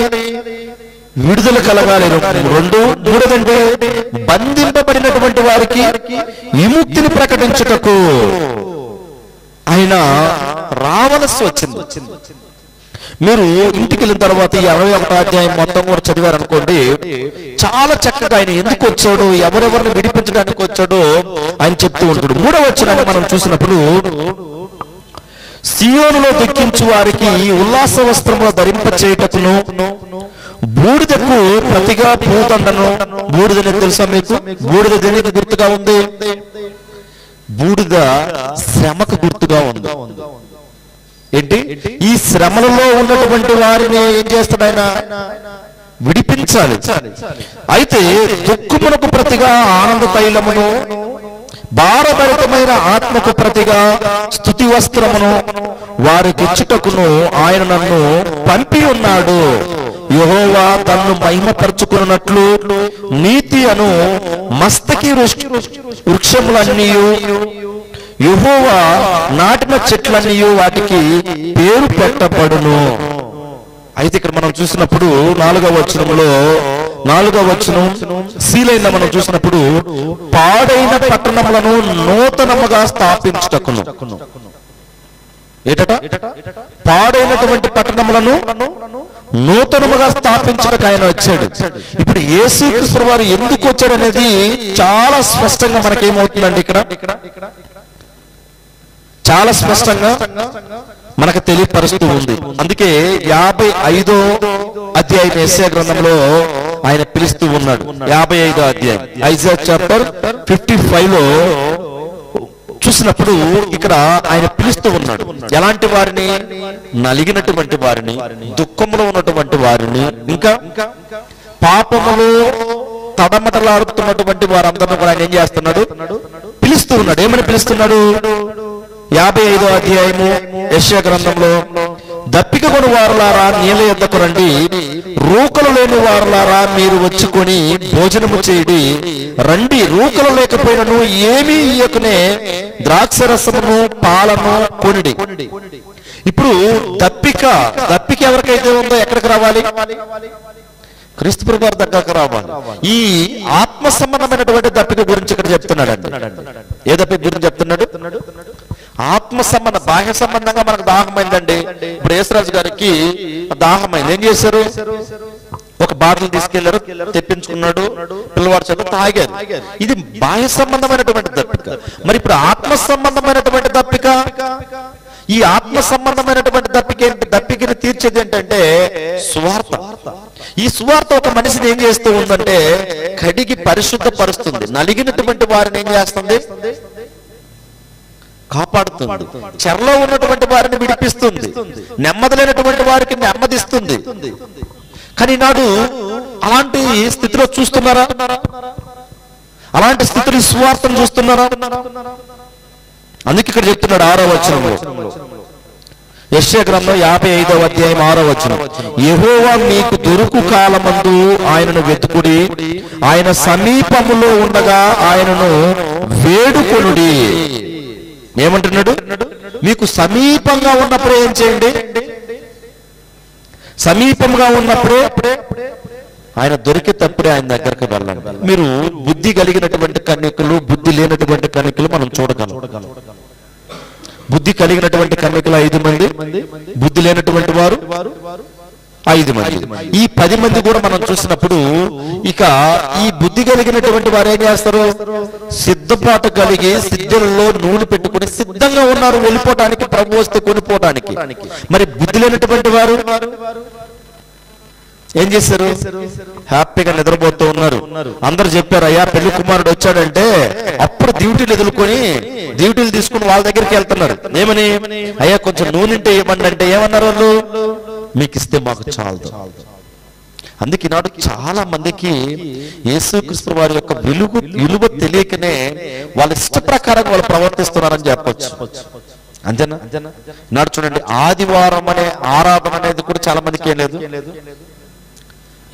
విడుదల కలగాలి. మూడోదండి, బంధింపబడినటువంటి వారికి విముక్తిని ప్రకటించుటకు ఆయన రావలసి వచ్చింది. మీరు ఇంటికి వెళ్ళిన తర్వాత ఈ 61వ అధ్యాయం మొత్తం కూడా చదివారనుకోండి, చాలా చక్కగా ఆయన ఎందుకు వచ్చాడు, ఎవరెవరిని విడిపించడానికి వచ్చాడో ఆయన చెప్తూ ఉంటాడు. 3వ వచనాన్ని మనం చూసినప్పుడు, సియోనులో దుఃఖించు వారికి ఉల్లాస వస్త్రములు ధరింప చేయుటకును, బూడిదకు ప్రతిగా పూదండను. బూడిదని తెలుసా మీకు? బూడిద దేనికి గుర్తుగా ఉంది? బూడిద శ్రమకు గుర్తుగా ఉంది. ఏంటి? ఈ శ్రమలలో ఉన్నటువంటి వారిని ఏం చేస్తాడు ఆయన? విడిపించాలి. అయితే దుఃఖమునకు ప్రతిగా ఆనంద తైలమును, భారభరితమైన ఆత్మకు ప్రతిగా స్తుతి వస్త్రమును వారికిచ్చుటకును ఆయన నన్ను పంపి ఉన్నాడు. యెహోవా తన్ను మహిమపరచుకున్నట్లు నీతి అను మస్తకి వృక్షములన్నీ, యెహోవా నాటిన చెట్లన్నీ వాటికి పేరు పెట్టబడును. అయితే ఇక్కడ మనం చూసినప్పుడు 4వ వచనం సీలైన మనం చూసినప్పుడు, పాడైన పట్టణములను నూతనముగా స్థాపించుటకును. ఏటట? పాడైనటువంటి పట్టణములను నూతనముగా స్థాపించడానికి ఆయన వచ్చాడు. ఇప్పుడు యేసుక్రీస్తు వారు ఎందుకు వచ్చాడు అనేది చాలా స్పష్టంగా మనకేమవుతుందండి. ఇక్కడ చాలా స్పష్టంగా మనకు తెలియపరుస్తూ ఉంది. అందుకే 55వ అధ్యాయం యెషయా గ్రంథంలో ఆయన పిలుస్తూ ఉన్నాడు. 55వ అధ్యాయం ఐజాయా చాప్టర్ 55లో చూసినప్పుడు ఇక్కడ ఆయన పిలుస్తూ ఉన్నాడు. ఎలాంటి వారిని? నలిగినటువంటి వారిని, దుఃఖంలో ఉన్నటువంటి వారిని, ఇంకా పాపములో తడమటలాడుతున్నటువంటి వారందరిని కూడా ఆయన ఏం చేస్తున్నాడు? పిలుస్తూ ఉన్నాడు. ఏమని పిలుస్తున్నాడు? 55వ అధ్యాయము యెషయా గ్రంథంలో, దప్పిక కొని వారులారా నీళ్ళ యొద్దకు రండి, రూకలు లేని వారులారా మీరు వచ్చుకొని భోజనము చేయుడి. రండి, రూకలు లేకపోయినను ఏమీ ఇయ్యకునే ద్రాక్షరసమును పాలను కొనిడి. ఇప్పుడు దప్పిక ఎవరికైతే ఉందో ఎక్కడికి రావాలి? క్రీస్తు ప్రభు వారి దగ్గరకు రావాలి. ఈ ఆత్మ సంబంధమైనటువంటి దప్పిక గురించి ఇక్కడ చెప్తున్నాడు. ఏ దప్పిక గురించి చెప్తున్నాడు? ఆత్మ సంబంధం. బాహ్య సంబంధంగా మనకు దాహమైందండి. ఇప్పుడు యేసురాజు గారికి దాహమైంది. ఏం చేశారు? ఒక బాటిల్ తీసుకెళ్లారు, తెప్పించుకున్నాడు, పిల్లవాడు చేత తాగారు. ఇది బాహ్య సంబంధమైనటువంటి దప్పిక. మరి ఇప్పుడు ఆత్మ సంబంధమైనటువంటి దప్పిక, ఈ ఆత్మ సంబంధమైనటువంటి దప్పికని తీర్చేది ఏంటంటే సువార్త. ఈ సువార్త ఒక మనిషిని ఏం చేస్తూ ఉందంటే కడిగి పరిశుద్ధపరుస్తుంది. నలిగినటువంటి వారిని ఏం చేస్తుంది? కాపాడుతుంది. చెరలో ఉన్నటువంటి వారిని విడిపిస్తుంది. నెమ్మది లేనటువంటి వారికి నెమ్మదిస్తుంది. కానీ నాడు అలాంటి స్థితిలో చూస్తున్నారా? అలాంటి స్థితిలో సువార్తను చూస్తున్నారా? అందుకే ఇక్కడ చెప్తున్నాడు 6వ వచనంలో, యెషయా గ్రంథం 55వ అధ్యాయం 6వ వచనం, యెహోవా మీకు దొరుకు కాలమందు ఆయనను వెతుకుడి, ఆయన సమీపములో ఉండగా ఆయనను వేడుకొనుడి. ఏమంటున్నాడు? మీకు సమీపంగా ఉన్నప్పుడే ఏం చేయండి? సమీపంగా ఉన్నప్పుడే ఆయన దొరికేటప్పుడే ఆయన దగ్గరకు వెళ్ళండి. మీరు బుద్ధి కలిగినటువంటి కన్యకులు, బుద్ధి లేనటువంటి కన్యకులు మనం చూడగలం. బుద్ధి కలిగినటువంటి కన్యకులు 5 మంది, బుద్ధి లేనటువంటి వారు 5 మంది. ఈ 10 మంది కూడా మనం చూసినప్పుడు ఇక ఈ బుద్ధి కలిగినటువంటి వారు ఏం చేస్తారు? సిద్ధపాటు కలిగి సిద్ధంలో నూనె పెట్టుకుని సిద్ధంగా ఉన్నారు వెళ్ళిపోవటానికి, ప్రభు వస్తే కొనిపోవటానికి. మరి బుద్ధి లేనటువంటి వారు ఏం చేశారు? హ్యాపీగా నిద్రపోతూ ఉన్నారు. అందరు చెప్పారు, అయ్యా పెళ్లి కుమారుడు వచ్చాడంటే అప్పుడు డ్యూటీలు తీసుకుని వాళ్ళ దగ్గరికి వెళ్తున్నారు. ఏమని? అయ్యా కొంచెం నూనెంటే ఇవ్వండి అంటే ఏమన్నారు వాళ్ళు? మీకు ఇస్తే మాకు చాలదు. అందుకే ఈనాడు చాలా మందికి యేసుక్రీస్తు వారి యొక్క విలువ తెలియకనే వాళ్ళ ఇష్ట ప్రకారం వాళ్ళు ప్రవర్తిస్తున్నారని చెప్పొచ్చు. అంతేనా? నాడు చూడండి, ఆదివారం అనే ఆరాధన అనేది కూడా చాలా మందికి ఏం లేదు.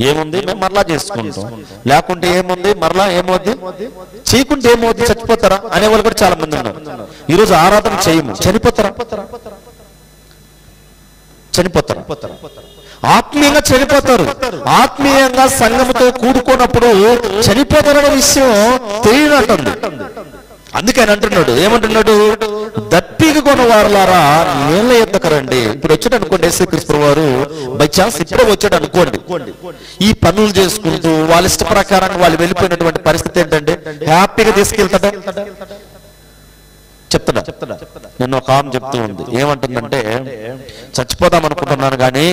ఏముంది? మేము మరలా చేసుకుంటాం, లేకుంటే ఏముంది, మరలా ఏమవుద్ది, చేయకుంటే ఏమవుద్ది, చచ్చిపోతారా అనేవాళ్ళు కూడా చాలా మంది ఉన్నారు. ఈరోజు ఆరాధన చేయము, చనిపోతారా? ఆత్మీయంగా చనిపోతారు. ఆత్మీయంగా సంఘముతో కూడుకున్నప్పుడు చనిపోతారనే విషయం తెలియనట్టుంది. అందుకని అంటున్నాడు, ఏమంటున్నాడు? దప్పిక కొన వారులారా నీళ్ళ యొద్దకు రండి. ఇప్పుడు వచ్చాడు అనుకోండి యేసుక్రీస్తు వారు, బై ఛాన్స్ ఇప్పుడే వచ్చాడు అనుకోండి, ఈ పనులు చేసుకుంటూ వాళ్ళ ఇష్ట ప్రకారంగా వాళ్ళు వెళ్ళిపోయినటువంటి పరిస్థితి ఏంటంటే హ్యాపీగా తీసుకెళ్తాడా? చెప్తాడా? నేను ఒక ఆమె చెప్తూ ఉంది, ఏమంటుందంటే చచ్చిపోదాం అనుకుంటున్నాను కానీ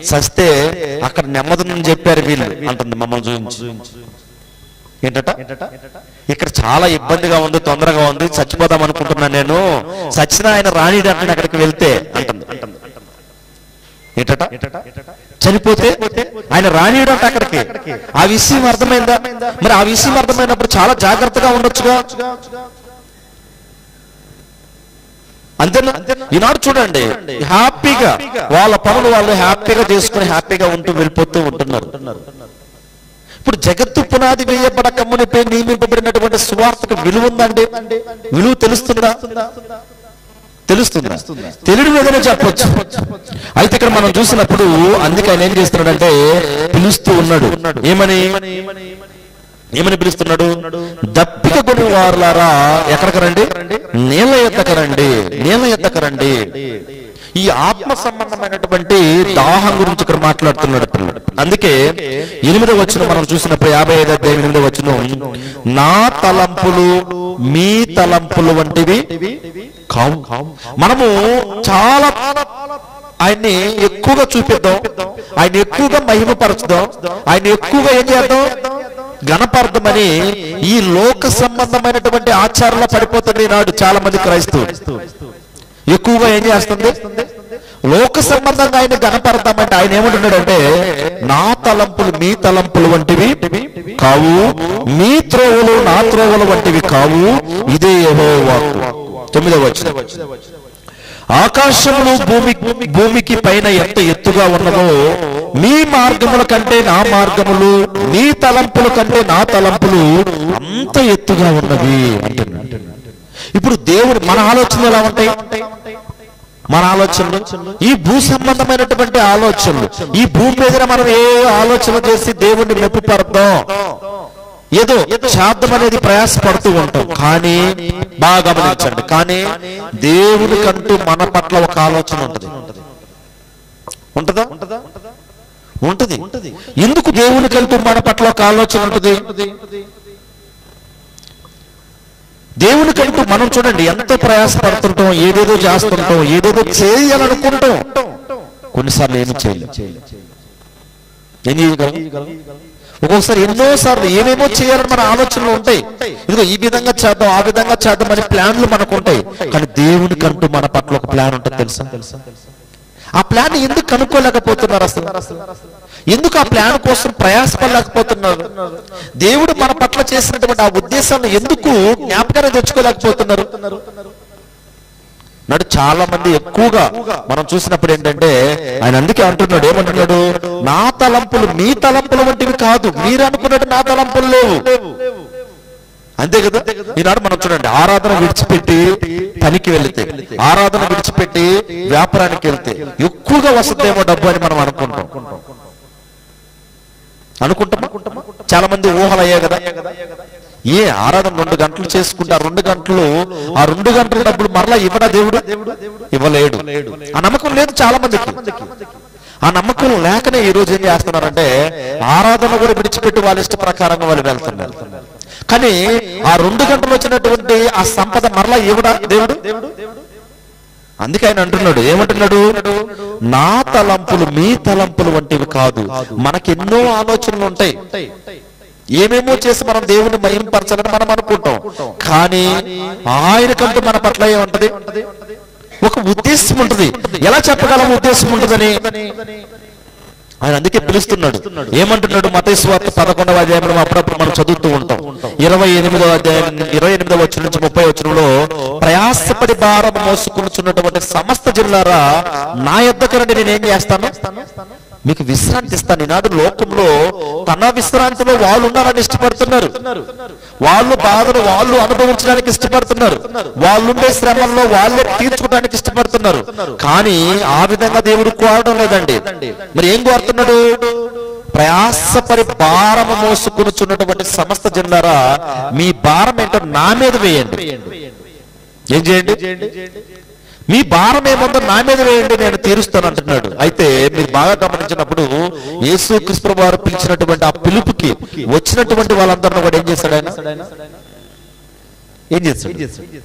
చస్తే అక్కడ నెమ్మదిని చెప్పారు వీళ్ళు అంటుంది మమ్మల్ని చూపించి. ఏంటట? ఇక్కడ చాలా ఇబ్బందిగా ఉంది, తొందరగా ఉంది, చచ్చిపోదాం అనుకుంటున్నాను నేను, చచ్చిన ఆయన రానిడు అంటే అక్కడికి వెళ్తే అంటుంది. ఏంటట? చనిపోతే ఆయన రానిడంట అక్కడికి. ఆ విషయం అర్థమైందా? మరి ఆ విషయం అర్థమైనప్పుడు చాలా జాగ్రత్తగా ఉండొచ్చుగా. అంతేనా? ఈనాడు చూడండి, హ్యాపీగా వాళ్ళ పనులు వాళ్ళు హ్యాపీగా చేసుకుని హ్యాపీగా ఉంటూ వెళ్ళిపోతూ ఉంటున్నారు. ఇప్పుడు జగత్తు పునాది వేయబడక మునిపే నియమింపబడినటువంటి సువార్తకు విలువ ఉందండి. విలువ తెలుస్తుందా? తెలియడం లేదని చెప్పొచ్చు. అయితే ఇక్కడ మనం చూసినప్పుడు అందుకే ఆయన ఏం చేస్తున్నాడంటే పిలుస్తూ ఉన్నాడు. ఏమని పిలుస్తున్నాడు? దప్పిక కొని వారులారా ఎక్కడికి రండి? నీళ్ళ యొద్దకు రండి. ఈ ఆత్మ సంబంధమైనటువంటి దాహం గురించి ఇక్కడ మాట్లాడుతున్నాడు పిల్లడు. అందుకే 8వ వచనం మనం చూసినప్పుడు 55వ అధ్యాయం 8వ వచనం, నా తలంపులు మీ తలంపులు వంటివి కావు. మనము చాలా ఆయన్ని ఎక్కువగా చూపిద్దాం, ఆయన ఎక్కువగా మహిమపరచుదాం, ఆయన ఎక్కువగా ఏం చేద్దాం, ఘనపార్థమని ఈ లోక సంబంధమైనటువంటి ఆచారంలో పడిపోతుంది నాడు చాలా మంది క్రైస్తవులు. ఎక్కువగా ఏం చేస్తుంది, లోక సంబంధంగా ఆయన ఘనపడతామంటే ఆయన ఏమంటున్నాడంటే, నా తలంపులు మీ తలంపులు వంటివి కావు, మీ త్రోవలు నా త్రోవలు వంటివి కావు, ఇదే యెహోవా వాక్కు. 9వ వచనం, ఆకాశములు భూమికి పైన ఎంత ఎత్తుగా ఉన్నదో మీ మార్గముల కంటే నా మార్గములు, మీ తలంపుల కంటే నా తలంపులు అంత ఎత్తుగా ఉన్నవి అంటున్నాడు. ఇప్పుడు దేవుడు మన ఆలోచనలు ఎలా ఉంటాయి? మన ఆలోచనలు ఈ భూ సంబంధమైనటువంటి ఆలోచనలు, ఈ భూమి మీద మనం ఏ ఆలోచన చేసి దేవుణ్ణి మెప్పుపడతాం, ఏదో శాబ్దం అనేది ప్రయాసపడుతూ ఉంటాం. కానీ బాగా గమనించండి, కానీ దేవునికంటూ మన పట్ల ఒక ఆలోచన ఉంటుంది. ఉంటదా? ఉంటది. ఎందుకు దేవునికంటూ మన పట్ల ఒక ఆలోచన ఉంటుంది? దేవునికంటూ మనం చూడండి ఎంతో ప్రయాసపడుతుంటాం, ఏదేదో చేస్తుంటాం, ఏదేదో చేయాలనుకుంటాం, కొన్నిసార్లు ఏమి చేయలేం. ఏం చేయగలం? ఒక్కొక్కసారి ఎన్నోసార్లు ఏమేమో చేయాలని మన ఆలోచనలు ఉంటాయి. ఇదిగో ఈ విధంగా చేద్దాం, ఆ విధంగా చేద్దాం అనే ప్లాన్లు మనకు ఉంటాయి. కానీ దేవునికంటూ మన పట్ల ఒక ప్లాన్ ఉంటుంది. తెలుసా? ఆ ప్లాన్ ఎందుకు కనుక్కోలేకపోతున్నారు? అసలు ఎందుకు ఆ ప్లాన్ కోసం ప్రయాసపడలేకపోతున్నారు? దేవుడు మన పట్ల చేసినటువంటి ఆ ఉద్దేశాలను ఎందుకు జ్ఞాపకాన్ని తెచ్చుకోలేకపోతున్నారు? నాడు చాలా మంది ఎక్కువగా మనం చూసినప్పుడు ఏంటంటే, ఆయన అందుకే అంటున్నాడు, ఏమంటున్నాడు, నా తలంపులు మీ తలంపుల వంటివి కాదు, మీరు అనుకున్నట్టు నా తలంపులు లేవు. అంతే కదా? ఈనాడు మనం చూడండి, ఆరాధన విడిచిపెట్టి పనికి వెళితే, ఆరాధన విడిచిపెట్టి వ్యాపారానికి వెళ్తే ఎక్కువగా వస్తుందేమో డబ్బు అని మనం అనుకుంటాం. చాలా మంది ఊహలు అయ్యాయి కదా, ఏ ఆరాధన 2 గంటలు చేసుకుంటే ఆ 2 గంటల డబ్బులు మరలా ఇవ్వడా దేవుడు? ఇవ్వలేడు. ఆ నమ్మకం లేదు చాలా మందికి. ఆ నమ్మకం లేకనే ఈ రోజు ఏం చేస్తున్నారంటే, ఆరాధన కూడా విడిచిపెట్టి వాళ్ళ ఇష్ట ప్రకారంగా వాళ్ళు వెళ్తున్నారు. కానీ ఆ 2 గంటలు వచ్చినటువంటి ఆ సంపద మరలా ఇవ్వడా దేవుడు? అందుకే ఆయన అంటున్నాడు, ఏమంటున్నాడు, నా తలంపులు మీ తలంపులు వంటివి కాదు. మనకెన్నో ఆలోచనలు ఉంటాయి, ఏమేమో చేసి మనం దేవుని మహిమపరచాలని మనం అనుకుంటాం. కానీ ఆయనకంటూ మన పట్ల ఏముంటది? ఒక ఉద్దేశం ఉంటుంది. ఎలా చెప్పగలం ఉద్దేశం ఉంటుందని? ఆయన అందుకే పిలుస్తున్నాడు. ఏమంటున్నాడు? మత్తయి సువార్త 11వ అధ్యాయంలో అప్పుడప్పుడు మనం చదువుతూ ఉంటాం. 28వ అధ్యాయం 28వ వచనం నుంచి 30వ వచనంలో, ప్రయాసపడి భారం మోసుకుంటున్నటువంటి సమస్త జనులారా నా యొద్దకు రండి, నేనేం చేస్తాను? మీకు విశ్రాంతి ఇస్తాను. ఈనాడు లోకంలో తన విశ్రాంతిలో వాళ్ళు ఉండాలని ఇష్టపడుతున్నారు, వాళ్ళు బాధను వాళ్ళు అనుభవించడానికి ఇష్టపడుతున్నారు, వాళ్ళుండే శ్రమల్లో వాళ్ళే తీర్చుకోవడానికి ఇష్టపడుతున్నారు. కానీ ఆ విధంగా దేవుడు కోరడం లేదండి. మరి ఏం కోరుతున్నాడు? ప్రయాసపడి భారము మోసుకునిచున్నటువంటి సమస్త జనులారా మీ భారం ఏంటో నా మీద వేయండి. ఏం చేయండి? మీ భారం ఏముందో నా మీద వేయండి, నేను తీరుస్తాను అంటున్నాడు. అయితే మీరు బాగా గమనించినప్పుడు యేసుక్రీస్తు వారు పిలిచినటువంటి ఆ పిలుపుకి వచ్చినటువంటి వాళ్ళందరినీ కూడా ఏం చేశాడు ఆయన? ఏం చేశాడు?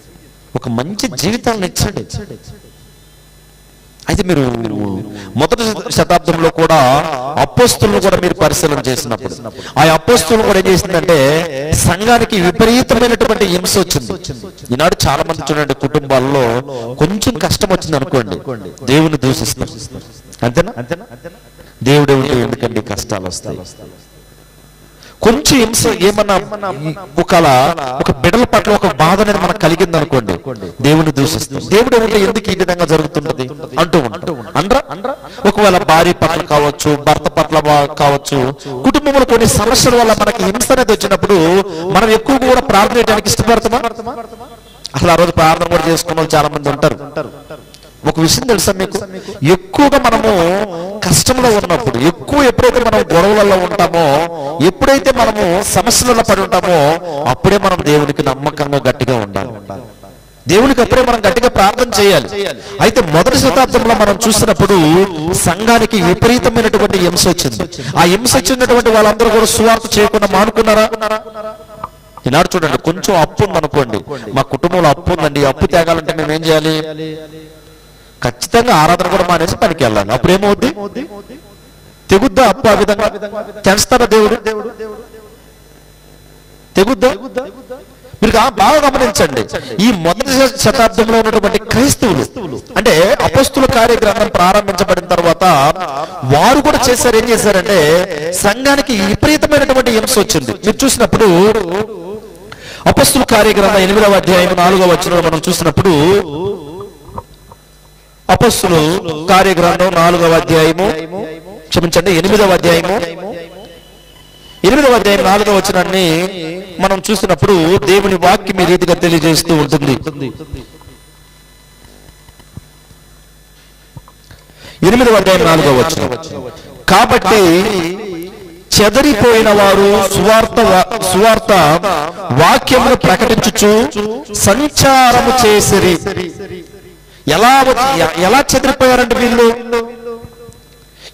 ఒక మంచి జీవితాన్ని ఇచ్చాడు. అయితే మీరు మొదటి శతాబ్దంలో కూడా అపోస్తులను కూడా మీరు పరిశీలన చేసినప్పుడు ఆ అపోస్తులు కూడా ఏం చేసిందంటే, సంఘానికి విపరీతమైనటువంటి హింస వచ్చింది. ఈనాడు చాలా మంది చూడండి, కుటుంబాల్లో కొంచెం కష్టం వచ్చింది అనుకోండి, దేవుని దూషిస్తారు. అంతేనా? దేవుడు ఎందుకండి కష్టాలు వస్తాయి? కొంచెం హింస ఏమన్నా ఒక బిడ్డల పట్ల ఒక బాధ అనేది మనకు కలిగింది అనుకోండి, దేవుని దూషిస్తాం. దేవుడు ఏమంటే ఎందుకు ఈ విధంగా జరుగుతున్నది అంటూ అంటాం. ఒకవేళ భార్య పట్ల కావచ్చు, భర్త పట్ల కావచ్చు, కుటుంబంలో కొన్ని సమస్యల వల్ల మనకి హింస అనేది వచ్చినప్పుడు మనం ఎక్కువ కూడా ప్రార్థన చేయడానికి ఇష్టపడతామా? అసలు ఆ రోజు ప్రార్థన కూడా చేసుకున్న వాళ్ళు చాలా మంది ఉంటారు. ఒక విషయం తెలుసా మీకు? ఎక్కువగా మనము కష్టంలో ఉన్నప్పుడు, ఎప్పుడైతే మనం గొడవలలో ఉంటామో, ఎప్పుడైతే మనము సమస్యలలో పడి ఉంటామో, అప్పుడే మనం దేవునికి నమ్మకంగా గట్టిగా ఉండాలి. దేవునికి అప్పుడే మనం గట్టిగా ప్రార్థన చేయాలి. అయితే మొదటి శతాబ్దంలో మనం చూసినప్పుడు సంఘానికి విపరీతమైనటువంటి హింస వచ్చింది. ఆ హింస వచ్చినటువంటి వాళ్ళందరూ కూడా సువార్త చేయకుండా మానుకున్నారా? ఈనాడు చూడండి, కొంచెం అప్పు ఉందనుకోండి, మా కుటుంబంలో అప్పు ఉందండి, అప్పు తేగాలంటే మేము ఏం చేయాలి? ఖచ్చితంగా ఆరాధన కూడా మానేసి పనికి వెళ్ళాలి. అప్పుడు ఏమవుద్ది? తెగుద్దా అప్పు? ఆ విధంగా తెస్తారా దేవుడు? తెగుద్దా? మీరు బాగా గమనించండి, ఈ మొదటి శతాబ్దంలో ఉన్నటువంటి క్రైస్తవులు, అంటే అపోస్తుల కార్యగ్రంథం ప్రారంభించబడిన తర్వాత వారు కూడా చేశారు. ఏం చేశారంటే సంఘానికి విపరీతమైనటువంటి హింస వచ్చింది. మీరు చూసినప్పుడు అపోస్తుల కార్యగ్రంథం 8వ అధ్యాయం 4వ వచనం మనం చూసినప్పుడు, అపోస్తుల కార్యగ్రంథం 4వ అధ్యాయము, క్షమించండి 8వ అధ్యాయము 4వ వచనాన్ని మనం చూసినప్పుడు దేవుని వాక్యం ఈ రీతిగా తెలియజేస్తూ ఉంటుంది. 8వ అధ్యాయం 4వ వచనం, కాబట్టి చెదరిపోయిన వారు సువార్త వాక్యమును ప్రకటించుచు సంచారము చేసిరి. ఎలా చెదిరిపోయారంటే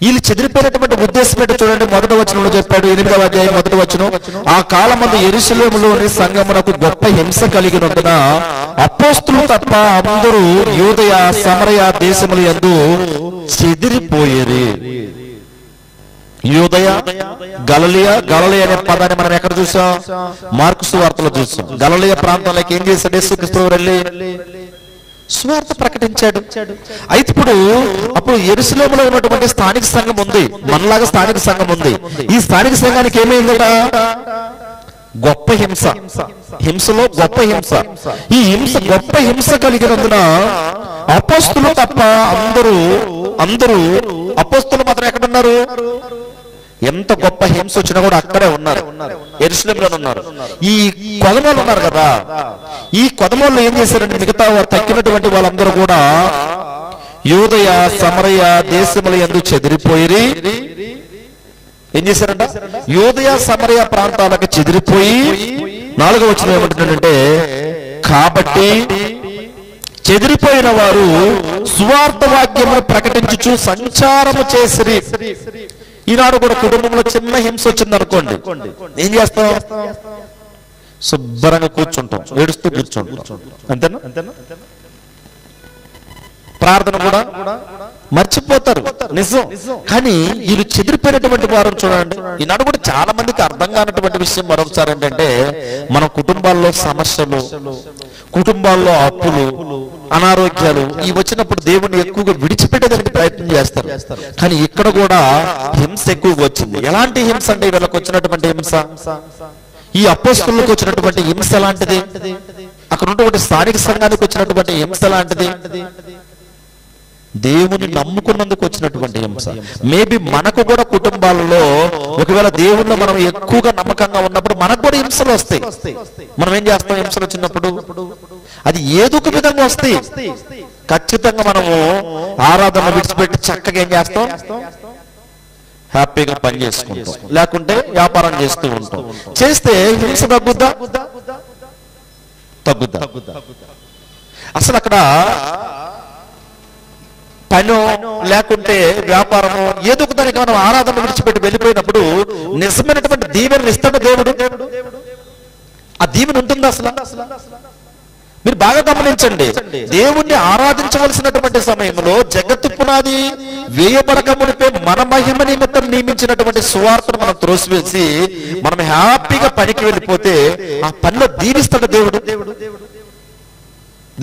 వీళ్ళు చెదిరిపోయినటువంటి ఉద్దేశం ఏంటో చూడండి. 1వ వచనంలో చెప్పాడు, 8వ అధ్యాయం 1వ వచనం, ఆ కాలమందు యెరూషలేములోని సంఘమునకు గొప్ప హింస కలిగినందున అపోస్తులు తప్ప అందరూ యూదయ సమరయ దేశముల యందు చెదిరిపోయేది. యూదయ, గలిలయ అనే పదాన్ని మనం ఎక్కడ చూసాం? మార్కు సువార్తలో చూసాం. గలిలయ ప్రాంతంలోకి ఏం చేశాడు యేసుక్రీస్తు వెళ్ళి? సువార్త ప్రకటించాడు. అయితే అప్పుడు యెరూషలేములో ఉన్నటువంటి స్థానిక సంఘం ఉంది, మనలాగా స్థానిక సంఘం ఉంది. ఈ స్థానిక సంఘానికి ఏమైందట? గొప్ప హింస. హింసలో గొప్ప హింస. ఈ గొప్ప హింస కలిగినందున అపోస్తులు తప్ప అందరూ అపోస్తులు మాత్రం ఎక్కడున్నారు? ఎంత గొప్ప హింస వచ్చినా కూడా అక్కడే ఉన్నారు, యెరూషలేములోనే ఉన్నారు. ఈ కొదమోళ్ళు ఉన్నారు కదా, ఈ కొదమోళ్ళు ఏం చేశారంటే మిగతా తక్కినటువంటి వాళ్ళందరూ కూడా యూదయ సమరయ దేశముల యందు చెదిరిపోయి ఏం చేశారంట? యూదయ సమరయ ప్రాంతాలకు చెదిరిపోయి 4వ వచనం ఏమంటున్నాడంటే, కాబట్టి చెదిరిపోయిన వారు సువార్త వాక్యమును ప్రకటించుచు సంచారము చేసిరి. ఈనాడు కూడా కుటుంబంలో చిన్న హింస వచ్చింది అనుకోండి, ఏం చేస్తాం? శుభ్రంగా కూర్చుంటాం, ఏడుస్తూ కూర్చుంటాం, అంతేనా? ప్రార్థన కూడా మర్చిపోతారు, నిజం. కానీ వీళ్ళు చెదిరిపోయినటువంటి వారు చూడండి. ఈనాడు కూడా చాలా మందికి అర్థం కానటువంటి విషయం మరొకసారి ఏంటంటే, మన కుటుంబాల్లో సమస్యలు, కుటుంబాల్లో అప్పులు, అనారోగ్యాలు ఇవి వచ్చినప్పుడు దేవుని ఎక్కువగా విడిచిపెట్టేదానికి ప్రయత్నం చేస్తారు. కానీ ఇక్కడ కూడా హింస ఎక్కువగా వచ్చింది. ఎలాంటి హింస అంటే వీళ్ళకి వచ్చినటువంటి హింస, ఈ అపోస్తులకు వచ్చినటువంటి హింస లాంటిది, అక్కడ ఉన్నటువంటి స్థానిక సంఘానికి వచ్చినటువంటి హింస లాంటిది, దేవుని నమ్ముకున్నందుకు వచ్చినటువంటి హింస. మేబీ మనకు కూడా కుటుంబాలలో ఒకవేళ దేవుణ్ణి మనం ఎక్కువగా నమ్మకంగా ఉన్నప్పుడు మనకు కూడా హింసలు వస్తాయి. మనం ఏం చేస్తాం? హింసలు వచ్చినప్పుడు అది ఏదో ఒక విధంగా వస్తాయి. ఖచ్చితంగా మనము ఆరాధన విడిచిపెట్టి చక్కగా ఏం చేస్తాం? హ్యాపీగా పని చేసుకుంటాం, లేకుంటే వ్యాపారం చేస్తూ ఉంటాం. చేస్తే హింస తగ్గుద్దా? అసలు అక్కడ పనో లేకుంటే వ్యాపారమో ఏదో ఒక దానికి మనం ఆరాధన విడిచిపెట్టి వెళ్ళిపోయినప్పుడు నిజమైనటువంటి దీవెనలు ఇస్తాడు దేవుడు. ఆ దీవెన ఉంటుందా అసలు? మీరు బాగా గమనించండి, దేవుణ్ణి ఆరాధించవలసినటువంటి సమయంలో జగత్తు పునాది వేయబడక మునిపే మన మహిమ నిమిత్తం నియమించినటువంటి సువార్తను మనం త్రోసివేసి మనం హ్యాపీగా పనికి వెళ్ళిపోతే ఆ పనిలో దీవిస్తాడు దేవుడు.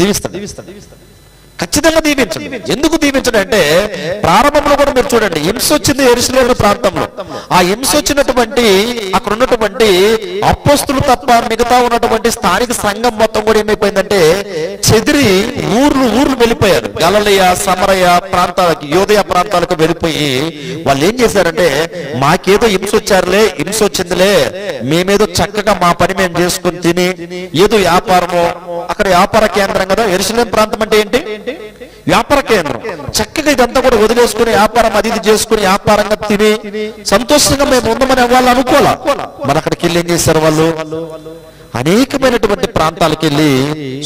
దీవిస్తాడు, ఖచ్చితంగా దీవించండి. ఎందుకు దీవించండి అంటే, ప్రారంభంలో కూడా మీరు చూడండి, హింస వచ్చింది యెరూషలేము ప్రాంతంలో. ఆ హింస వచ్చినటువంటి అక్కడ ఉన్నటువంటి అపోస్తులు తప్ప మిగతా ఉన్నటువంటి స్థానిక సంఘం మొత్తం కూడా ఏమైపోయిందంటే చెదిరి ఊర్లు వెళ్ళిపోయారు. గలిలయ సమరయ ప్రాంతాలకి, యూదయ ప్రాంతాలకు వెళ్ళిపోయి వాళ్ళు ఏం చేశారంటే, మాకేదో హింస వచ్చిందిలే, మేమేదో చక్కగా మా పని మేము చేసుకుని తిని ఏదో వ్యాపారమో, అక్కడ వ్యాపార కేంద్రం కదా యెరూషలేము ప్రాంతం అంటే ఏంటి? వ్యాపార కేంద్రం. చక్కగా ఇదంతా కూడా వదిలేసుకుని వ్యాపారం అది ఇది చేసుకుని వ్యాపారంగా తిని సంతోషంగా మేము ఉందామని వాళ్ళు అనుకోలే. మరి అక్కడికి వెళ్ళి ఏం చేశారు? వాళ్ళు అనేకమైనటువంటి ప్రాంతాలకు వెళ్ళి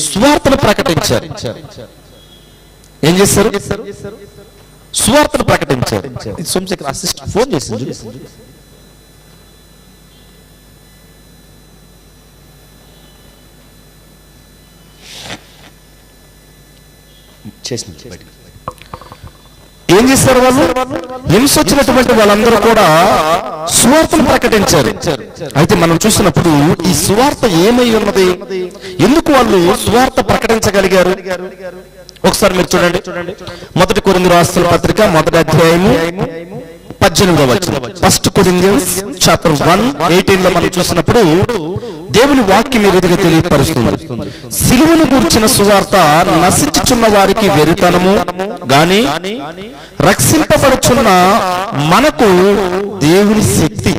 సువార్తను ప్రకటించారు. ఏం చేశారు? సువార్తను ప్రకటించారు. సోమశేఖర్ అసిస్టెంట్ ఫోన్ చేసింది. ఏం చేశారు వాళ్ళు? హింస వచ్చినటువంటి వాళ్ళందరూ కూడా సువార్తను ప్రకటించారు. అయితే మనం చూసినప్పుడు ఈ సువార్త ఏమై ఉన్నది? ఎందుకు వాళ్ళు సువార్త ప్రకటించగలిగారు? ఒకసారి మీరు చూడండి. 1 కొరింథీయులకు రాసిన పత్రిక 1వ అధ్యాయము 18వ వచనం. 1 Corinthians chapter 1:18 లో మనం చూసినప్పుడు దేవుని వాక్యం ఈ విధంగా తెలియపరుస్తుంది. సిలువను గూర్చిన సువార్త నశించుచున్న వారికి వెరితనము గాని రక్షింపబడుచున్న మనకు దేవుని శక్తి.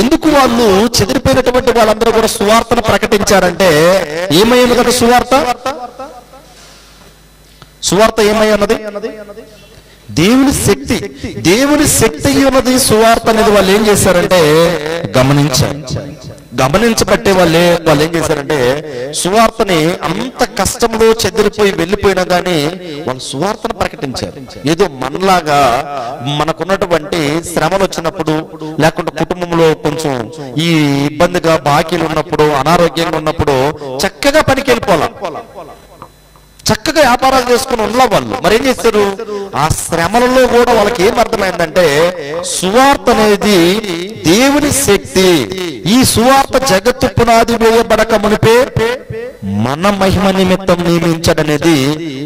ఎందుకు వాళ్ళు చెదిరిపోయినటువంటి వాళ్ళందరూ కూడా సువార్తను ప్రకటించారంటే ఏమైంది కదా? సువార్త ఏమై ఉన్నది? దేవుని శక్తి. దేవుని శక్తి ఉన్నది సువార్త అనేది వాళ్ళు ఏం చేశారంటే గమనించబట్టే వాళ్ళు ఏం చేశారంటే సువార్తని అంత కష్టంలో చెదిరిపోయి వెళ్ళిపోయినా గానీ వాళ్ళు సువార్తను ప్రకటించారు. ఏదో మనలాగా మనకున్నటువంటి శ్రమలు వచ్చినప్పుడు, లేకుంటే కుటుంబంలో కొంచెం ఈ ఇబ్బందిగా బాకీలు ఉన్నప్పుడు, అనారోగ్యంగా ఉన్నప్పుడు చక్కగా పనికి వెళ్ళిపోవాలి, చక్కగా వ్యాపారాలు చేసుకుని ఉన్న వాళ్ళు మరి ఏం చేస్తారు? ఆ శ్రమలలో కూడా వాళ్ళకి ఏం అర్థమైందంటే సువార్త అనేది దేవుని శక్తి. ఈ సువార్త జగత్తు పునాది వేయబడక మునిపే మన మహిమ నిమిత్తం నియమించడనేది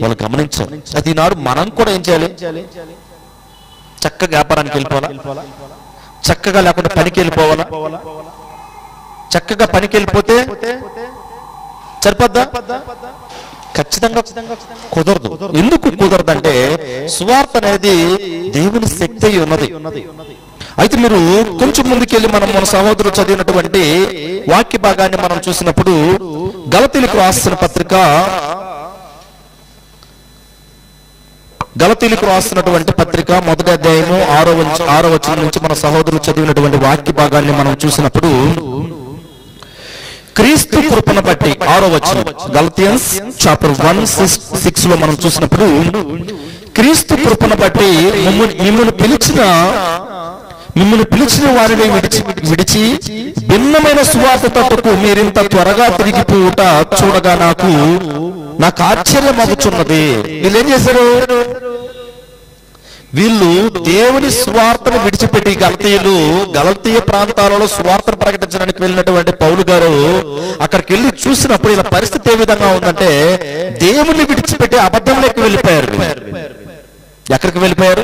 వాళ్ళు గమనించారు. అది ఈనాడు మనం కూడా ఏం చేయాలి? చక్కగా వ్యాపారానికి వెళ్ళిపోవాలా? చక్కగా లేకుండా పనికి వెళ్ళిపోవాలా? చక్కగా పనికి వెళ్ళిపోతే సరిపోద్దా? ఖచ్చితంగా కుదరదు. ఎందుకు కుదరదంటే సువార్త అనేది దేవుని శక్తి ఉన్నది. అయితే మీరు కొంచెం ముందుకెళ్ళి మన సహోదరులు చదివినటువంటి వాక్య భాగాన్ని మనం చూసినప్పుడు గలతీయులకు రాసిన పత్రిక, గలతీయులకు రాసినటువంటి పత్రిక 1వ అధ్యాయము 6వ వచనం నుంచి మన సహోదరులు చదివినటువంటి వాక్య భాగాన్ని మనం చూసినప్పుడు క్రీస్తు కృపను బట్టి 6వ వచనం, గలతియన్స్ చాప్టర్ 1:6 లో మనం చూసినప్పుడు క్రీస్తు కృపను బట్టి మిమ్మల్ని పిలిచిన వారిని విడిచి భిన్నమైన సువార్త తట్టుకు మీరింత త్వరగా తిరిగిపోవుట చూడగా నాకు ఆశ్చర్యం అవుతున్నది. వీళ్ళు ఏం చేశారు? వీళ్ళు దేవుని స్వార్థను విడిచిపెట్టి గలతీయ ప్రాంతాలలో స్వార్థను ప్రకటించడానికి వెళ్ళినటువంటి పౌలు గారు అక్కడికి వెళ్ళి చూసినప్పుడు ఇలా పరిస్థితి ఏ విధంగా ఉందంటే దేవుని విడిచిపెట్టి అబద్ధంలోకి వెళ్ళిపోయారు. ఎక్కడికి వెళ్ళిపోయారు?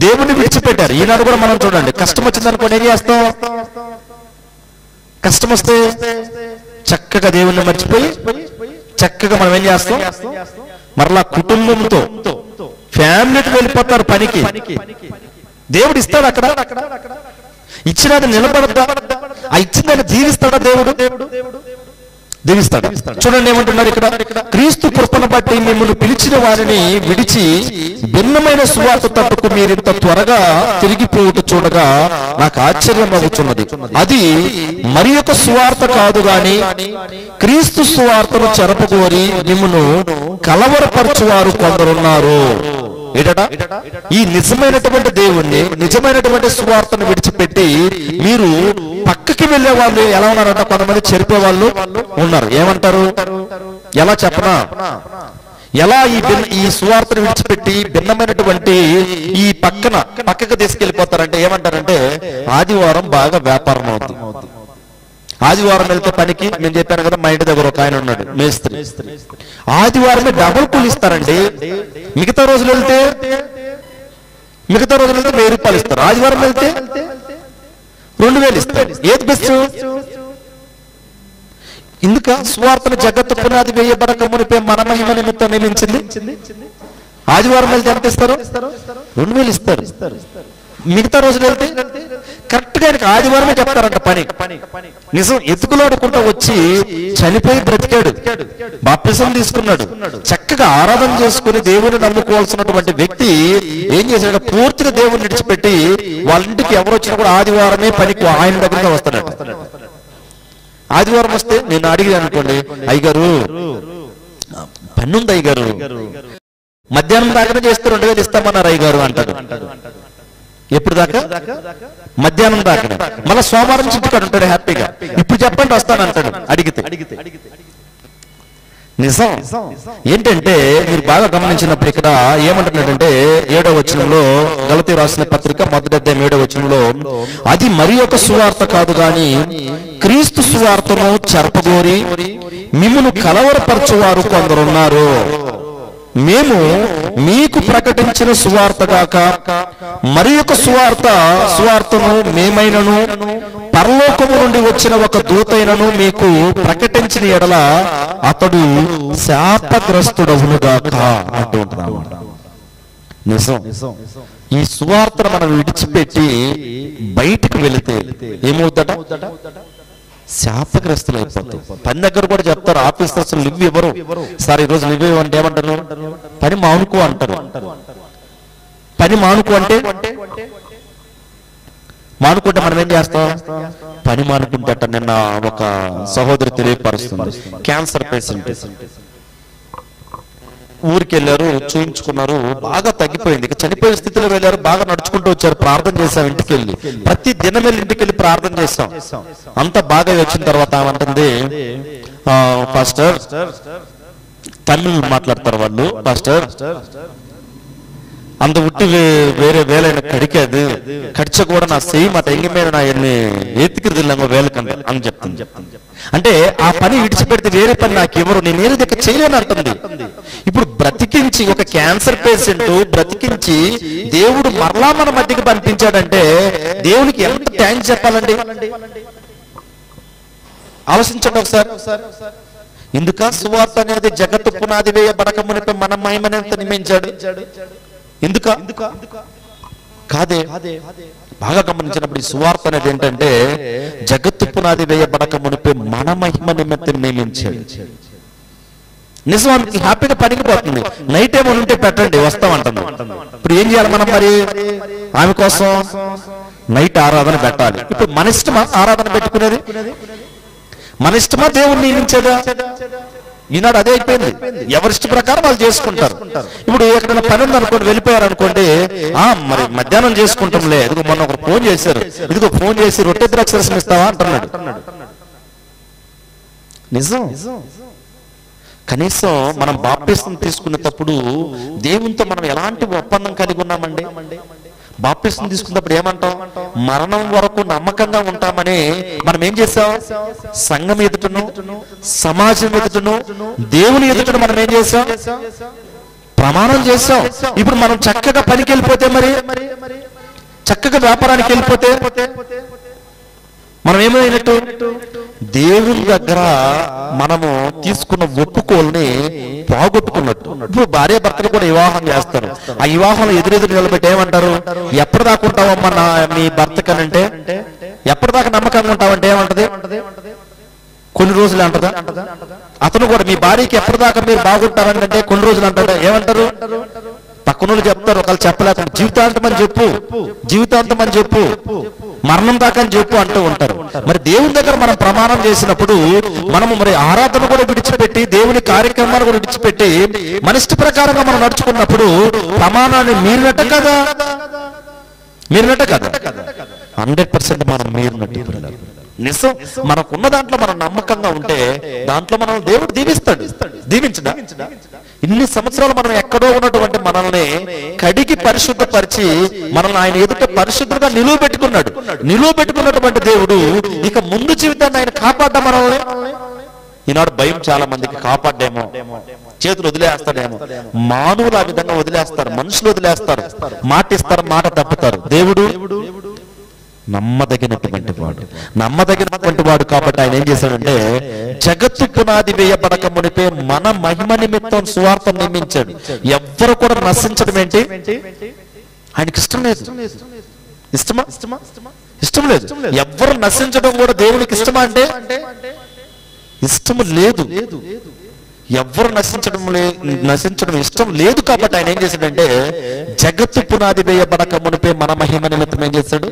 దేవుని విడిచిపెట్టారు. ఈనాడు కూడా మనం చూడండి, కష్టం వచ్చిందనుకోండి ఏం చేస్తాం? కష్టం వస్తే చక్కగా దేవుణ్ణి మర్చిపోయి చక్కగా మనం ఏం చేస్తాం? మరలా కుటుంబంతో ఫ్యామిలీకి వెళ్ళిపోతారు పనికి. దేవుడు ఇస్తాడు అక్కడ, ఇచ్చినది నిలబడద్దా? ఆ ఇచ్చిందని దీవిస్తాడా దేవుడు? దీవిస్తాడు. చూడండి ఏమంటున్నారు ఇక్కడ, క్రీస్తు కృపను బట్టి మిమ్మల్ని పిలిచిన వారిని విడిచి భిన్నమైన సువార్త తట్టుకు మీరింత త్వరగా తిరిగిపోవుట చూడగా నాకు ఆశ్చర్యం అవుతున్నది. అది మరి ఒక సువార్త కాదు గాని క్రీస్తు సువార్తను చెరపగోరి మిమ్మల్ని కలవరపరచువారు కొందరున్నారు. ఏటట? ఈ నిజమైనటువంటి దేవుణ్ణి, నిజమైనటువంటి సువార్తను విడిచిపెట్టి మీరు పక్కకి వెళ్లే వాళ్ళు ఎలా ఉన్నారంట? కొంతమంది చెరిపే వాళ్ళు ఉన్నారు. ఏమంటారు? ఎలా చెప్పనా? ఎలా ఈ సువార్తను విడిచిపెట్టి భిన్నమైనటువంటి ఈ పక్కకు తీసుకెళ్లిపోతారంటే ఏమంటారంటే ఆదివారం బాగా వ్యాపారం అవుతుంది. ఆదివారం వెళ్తే పనికి, నేను చెప్పాను కదా మా ఇంటి దగ్గర ఒక ఆయన ఉన్నాడు మేస్త్రి, ఆదివారమే డబుల్ కూలి ఇస్తారండి. మిగతా రోజులు వెళ్తే 1000 రూపాయలు ఇస్తారు, ఆదివారం వెళ్తే 2000 ఇస్తారు. ఏది బెస్ట్? ఇందుక స్వార్థను జగత్తు పునాది వేయబడక మునిపే మన మహిమ నిమిత్తం నియమించింది. ఆదివారం వెళ్తే ఎంత ఇస్తారు? 2000 ఇస్తారు. మిగతా రోజులు వెళ్తే కరెక్ట్ గా ఆదివారమే చెప్తారంట పని. నిజం, ఎత్తుకులాడుకుంటూ వచ్చి చనిపోయి బ్రతికాడు, బాప్తిసం తీసుకున్నాడు, చక్కగా ఆరాధన చేసుకుని దేవుని నమ్ముకోవాల్సినటువంటి వ్యక్తి ఏం చేశాడు? పూర్తిగా దేవుని విడిచిపెట్టి వాళ్ళ ఇంటికి ఎవరు వచ్చినా కూడా ఆదివారమే పనికి ఆయన దగ్గరగా వస్తాడట. ఆదివారం వస్తే నేను అడిగాను అనుకోండి, అయ్యగారు పని ఉంది అయ్యగారు, మధ్యాహ్నం దాకానే చేస్తే 2000 ఇస్తామన్నారు అయ్యగారు అంటాడు. ఎప్పుడు దాకా? మధ్యాహ్నం దాకా. మళ్ళీ సోమవారం నుంచి ఇంటికాడు ఉంటాడు హ్యాపీగా. ఇప్పుడు చెప్పండి వస్తాను అంటాడు అడిగితే. నిజం. ఏంటంటే మీరు బాగా గమనించినప్పుడు ఇక్కడ ఏమంటున్నాడంటే 7వ వచనంలో, గలతీ రాసిన పత్రిక 1వ అధ్యాయం 7వ వచనంలో, అది మరి ఒక సువార్త కాదు గాని క్రీస్తు సువార్తను చెరపగోరి మిమ్మును కలవరపరచువారు కొందరున్నారు. మేము మీకు ప్రకటించిన సువార్త గాక మరి ఒక సువార్తను మేమైనను పరలోకము నుండి వచ్చిన ఒక దూతైనను మీకు ప్రకటించిన ఎడల అతడు శాపగ్రస్తుడవునుగాక అంటూ ఉంటున్నాడు. నిజం. ఈ సువార్తను మనం విడిచిపెట్టి బయటికి వెళితే ఏమవుతాడ? శాపగ్రస్తులు అయిపోతారు. పని దగ్గర కూడా చెప్తారు, ఆఫీసర్స్ లివ్ ఇవ్వరు. సార్ ఈ రోజు లివ్ ఇవ్వంటే ఏమంటారు? పని మానుకో అంటారు. పని మానుకో అంటే మానుకుంటే మనం ఏం చేస్తాం? పని మానుకుంటే నిన్న ఒక సహోదరి తెలియపరుస్తుంది, క్యాన్సర్ పేషెంట్, ఊరికి వెళ్ళారు, చూయించుకున్నారు, బాగా తగ్గిపోయింది, ఇక చనిపోయే స్థితిలో వెళ్ళారు, బాగా నడుచుకుంటూ వచ్చారు, ప్రార్థన చేశాం ఇంటికి వెళ్ళి, ప్రతి దినం వెళ్ళి ఇంటికి వెళ్ళి ప్రార్థన చేశాం. అంతా బాగా వచ్చిన తర్వాత ఏమంటుంది, పాస్టర్, తమిళ్ మాట్లాడతారు వాళ్ళు, పాస్టర్ அந்த விட்டு வேற வேலை எனக்கு கிடைக்காது, கிடைச்ச కూడా నా సేమ్ ఆ టైం మీద నా ఎత్తుకుది இல்லங்க వేలకంటే అని చెప్తుంది. అంటే ఆ పని విడిచిపెడితే వేరే పని నాకు ఎవరు, నేను ఏది దగ్గర చేయలేని అంటుంది. ఇప్పుడు బ్రతికించి ఒక క్యాన్సర్ పేషెంట్ బ్రతికించి దేవుడు మరలా మన మధ్యకి పంపించాడంటే దేవునికి ఎంత థ్యాంక్స్ చెప్పాలండి? ఆలోచించండి ఒకసారి. ఇందుక సువార్త అనేది జగత్తు పునాది వేయబడక మునిపే మన మహిమనంత నియమించాడు. ఎందుక కాదే. బాగా గమనించినప్పుడు ఈ సువార్త అనేది ఏంటంటే జగత్తు పునాది వేయబడక మునిపే మన మహిమ నిమిత్తం నియమించాడు. నిజానికి హ్యాపీగా పనికిపోతుంది. నైట్ ఏమో ఉంటే పెట్టండి వస్తామంటుంది. ఇప్పుడు ఏం చేయాలి మనం? మరి ఆమె కోసం నైట్ ఆరాధన పెట్టాలి. ఇప్పుడు మన ఇష్టమా ఆరాధన పెట్టుకునేది? మన ఇష్టమా దేవుణ్ణి నియమించేదా? ఈనాడు అదే అయిపోయింది. ఎవరిష్ట ప్రకారం వాళ్ళు చేసుకుంటారు. ఇప్పుడు ఎక్కడైనా పని ఉందనుకోండి, వెళ్ళిపోయారు అనుకోండి, మరి మధ్యాహ్నం చేసుకుంటాంలే, ఇదిగో మొన్న ఒకరు ఫోన్ చేశారు, ఇదిగో ఫోన్ చేసి రొట్టె ద్రాక్షరసం ఇస్తావా అంటున్నాడు. నిజం. కనీసం మనం బాప్టిసం తీసుకునేటప్పుడు దేవునితో మనం ఎలాంటి ఒప్పందం కలిగి ఉన్నామండి? బాప్టిసం తీసుకున్నప్పుడు ఏమంటాం? మరణం వరకు నమ్మకంగా ఉంటామని మనం ఏం చేసాం? సంఘం ఎదుటను, సమాజం ఎదుటను, దేవుని ఎదుటను మనం ఏం చేసాం? ప్రమాణం చేసాం. ఇప్పుడు మనం చక్కగా పనికి వెళ్ళిపోతే, మరి చక్కగా వ్యాపారానికి వెళ్ళిపోతే మనం ఏమైనట్టు? దేవుని దగ్గర మనము తీసుకున్న ఒప్పుకోల్ని పోగొట్టుకున్నట్టు. ఇప్పుడు భార్య భర్తలు కూడా వివాహం చేస్తారు. ఆ వివాహంలో ఎదురెదురు నిలబెట్టి ఏమంటారు? ఎప్పటిదాకా ఉంటావమ్మా మీ భర్త కనంటే, ఎప్పటిదాకా నమ్మకంగా ఉంటావంటే ఏమంటది? కొన్ని రోజులు అంటదా? అతను కూడా మీ భార్యకి ఎప్పటిదాకా మీరు బాగుంటారంటే కొన్ని రోజులు అంటాడు. ఏమంటారు? పక్కనోళ్ళు చెప్తారు, ఒకళ్ళు చెప్పలేక జీవితాంతం అని చెప్పు, జీవితాంతం అని చెప్పు, మరణం దాకా అని చెప్పు అంటూ ఉంటారు. మరి దేవుని దగ్గర మనం ప్రమాణం చేసినప్పుడు మనము మరి ఆరాధన కూడా విడిచిపెట్టి, దేవుని కార్యక్రమాలు కూడా విడిచిపెట్టి మన ఇష్ట ప్రకారంగా మనం నడుచుకున్నప్పుడు ప్రమాణాన్ని మీరినట్టు కదా? మీరినట్టు కదా? 100% మనం మీరినట్టు. నిజం. మనకున్న దాంట్లో మనం నమ్మకంగా ఉంటే దాంట్లో మనం దేవుడు దీవిస్తాడు. దీవించడా? ఇన్ని సంవత్సరాలు మనం ఎక్కడో ఉన్నటువంటి మనల్ని కడిగి పరిశుద్ధపరిచి మనల్ని ఆయన ఎదుట పరిశుద్ధంగా నిలువ పెట్టుకున్నాడు. నిలువ పెట్టుకున్నటువంటి దేవుడు ఇక ముందు జీవితాన్ని ఆయన కాపాడ్డా మనల్ని? ఈనాడు భయం చాలా మందికి, కాపాడ్డేమో, చేతులు వదిలేస్తాడేమో. మానవులు ఆ విధంగా వదిలేస్తారు, మనుషులు వదిలేస్తారు, మాట ఇస్తారు, మాట తప్పుతారు. దేవుడు నమ్మదగినటువంటి వాడు కాబట్టి ఆయన ఏం చేశాడంటే జగత్తు పునాది వేయబడక మునిపే మన మహిమ నిమిత్తం సువార్త నియమించాడు. ఎవ్వరు కూడా నశించడం ఏంటి ఆయనకి ఇష్టం లేదు. ఇష్టమా? ఇష్టం లేదు. ఎవ్వరు నశించడం కూడా దేవునికి ఇష్టమా అంటే ఇష్టం లేదు. ఎవ్వరు నశించడం ఇష్టం లేదు కాబట్టి ఆయన ఏం చేశాడంటే జగత్తు పునాది వేయబడక మునిపే మన మహిమ నిమిత్తం ఏం చేశాడు?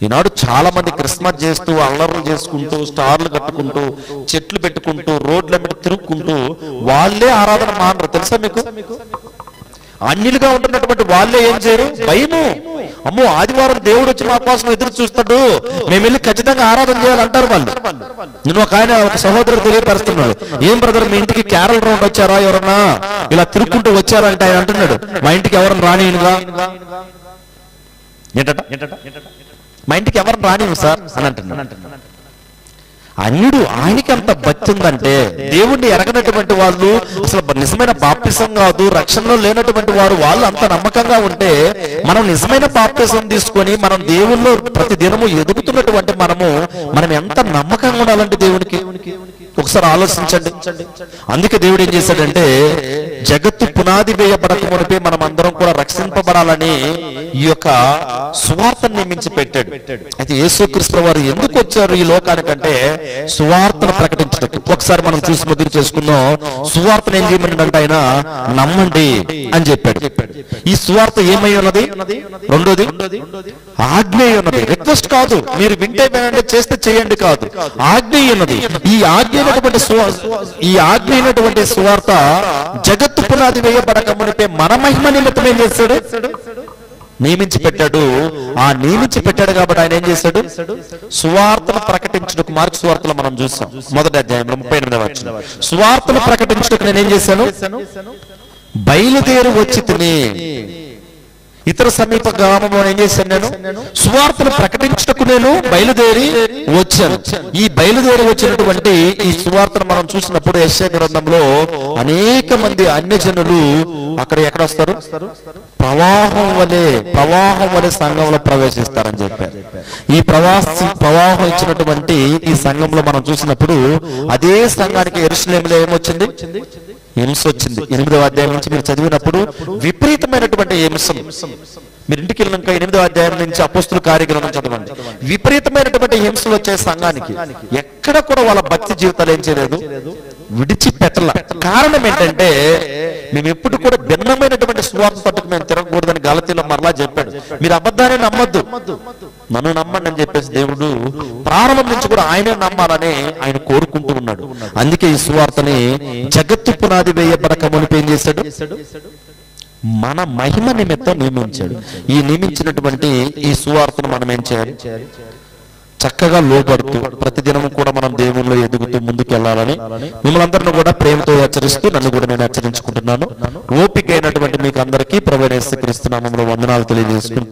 ఈనాడు చాలా మంది క్రిస్మస్ చేస్తూ, అల్లర్లు చేసుకుంటూ, స్టార్లు కట్టుకుంటూ, చెట్లు పెట్టుకుంటూ, రోడ్ల మీద తిరుగుకుంటూ వాళ్ళే ఆరాధన మానరు. తెలుసా మీకు? అన్యులుగా ఉంటున్నటువంటి వాళ్ళే ఏం చేయరు? భయము. అమ్మో ఆదివారం దేవుడు వచ్చి మా కోసం ఎదురు చూస్తాడు, మేము వెళ్ళి ఖచ్చితంగా ఆరాధన చేయాలంటారు వాళ్ళు. నేను ఒక సహోదరుడు తెలియపరుస్తున్నాడు, ఏం బ్రదర్ మీ ఇంటికి క్యారల్ రౌండ్ వచ్చారా, ఎవరన్నా ఇలా తిరుక్కుంటూ వచ్చారంటే ఆయన అంటున్నాడు, మా ఇంటికి ఎవరన్నా రానియనుగా. ఏంటట మా ఇంటికి ఎవరిని రానివ్వు సార్ అని అంటున్నాడు. అన్యుడు, ఆయనకి అంత భక్తి ఉందంటే, దేవుణ్ణి ఎరగనటువంటి వాళ్ళు, అసలు నిజమైన బాప్తిసం కాదు, రక్షణలో లేనటువంటి వారు, వాళ్ళు అంత నమ్మకంగా ఉంటే మనం నిజమైన బాప్తిసం తీసుకొని మనం దేవుల్లో ప్రతి దినము ఎదుగుతున్నటువంటి మనం ఎంత నమ్మకంగా ఉండాలంటే దేవునికి ఒకసారి ఆలోచించండి. అందుకే దేవుడు ఏం చేశాడంటే, జగత్తు పునాది వేయబడక మునిపే మనం అందరం కూడా రక్షింపబడాలని ఈ యొక్క సువార్తను నియమించి పెట్టాడు. అయితే యేసుక్రీస్తు వారు ఎందుకు వచ్చారు ఈ లోకానికంటే సువార్తను ప్రకటించడానికి. ఒకసారి మనం చూసి ముద్ర చేసుకుందాం. సువార్తను ఏం చేయమన్నాడంటే ఆయన నమ్మండి అని చెప్పాడు. ఈ సువార్త ఏమై ఉన్నది? రెండోది ఆజ్ఞేయ ఉన్నది. రిక్వెస్ట్ కాదు, మీరు వింటే వినండి, చేస్తే చేయండి కాదు, ఆజ్ఞేయ ఉన్నది. ఈ ఆజ్ఞైనటువంటి సువార్త జగత్తు పునాది వేయబడక మునిపే మన మహిమ నిమిత్తం ఏం చేశాడు? నియమించి పెట్టాడు. ఆ నియమించి పెట్టాడు కాబట్టి ఆయన ఏం చేశాడు? సువార్తను ప్రకటించుటకు. మార్కు సువార్తలో మనం చూసాం, మొదటి అధ్యాయంలో 38వ వచనం. సువార్తను ప్రకటించుటకు నేనేం చేశాను? బయలుదేరి వచ్చి తిని ఇతర సమీప గ్రామంలో ఏం చేశాను? నేను సువార్తను ప్రకటించుటకు నేను బయలుదేరి వచ్చాను. ఈ బయలుదేరి వచ్చినటువంటి ఈ సువార్తను మనం చూసినప్పుడు యెషయా గ్రంథంలో అనేక మంది అన్యజనులు అక్కడ ఎక్కడ వస్తారు? ప్రవాహం వలె సంఘంలో ప్రవేశిస్తారని చెప్పారు. ఈ ప్రవాహం ఇచ్చినటువంటి ఈ సంఘంలో మనం చూసినప్పుడు అదే సంఘానికి యెరూషలేములో ఏమొచ్చింది? హింస వచ్చింది. 8వ అధ్యాయం నుంచి మీరు చదివినప్పుడు విపరీతమైనటువంటి హింస. మీరు ఇంటికి వెళ్ళినాక 8వ అధ్యాయం నుంచి అపోస్తుల కార్యగ్రంథం చదవండి. విపరీతమైనటువంటి హింసలు వచ్చే సంఘానికి ఎక్కడ కూడా వాళ్ళ భక్తి జీవితాలు ఏం చేయలేదు, విడిచిపెట్టల. కారణం ఏంటంటే, మేము ఎప్పుడు కూడా భిన్నమైనటువంటి సువార్త తట్టుకు మేము తిరగకూడదని గలతీలో మరలా చెప్పాడు. మీరు అబద్ధాన్ని నమ్మద్దు, నన్ను నమ్మండి అని చెప్పేసి దేవుడు ప్రారంభం నుంచి కూడా ఆయనే నమ్మాలని ఆయన కోరుకుంటూ ఉన్నాడు. అందుకే ఈ సువార్తని జగత్తు పునాది వేయబడక మునిపి ఏం చేశాడు? మన మహిమ నిమిత్తం నియమించాడు. ఈ నియమించినటువంటి ఈ సువార్తను మనం ఏం చేయాలి? చక్కగా లోబడుతూ ప్రతిదినం కూడా మనం దేవుల్లో ఎదుగుతూ ముందుకు వెళ్ళాలని మిమ్మల్ని అందరిని కూడా ప్రేమతో హెచ్చరిస్తూ నన్ను కూడా నేను హెచ్చరించుకుంటున్నాను. ఓపిక అయినటువంటి మీకు అందరికీ ప్రభువైన యేసుక్రీస్తు నామములో వందనాలు తెలియజేసుకుంటూ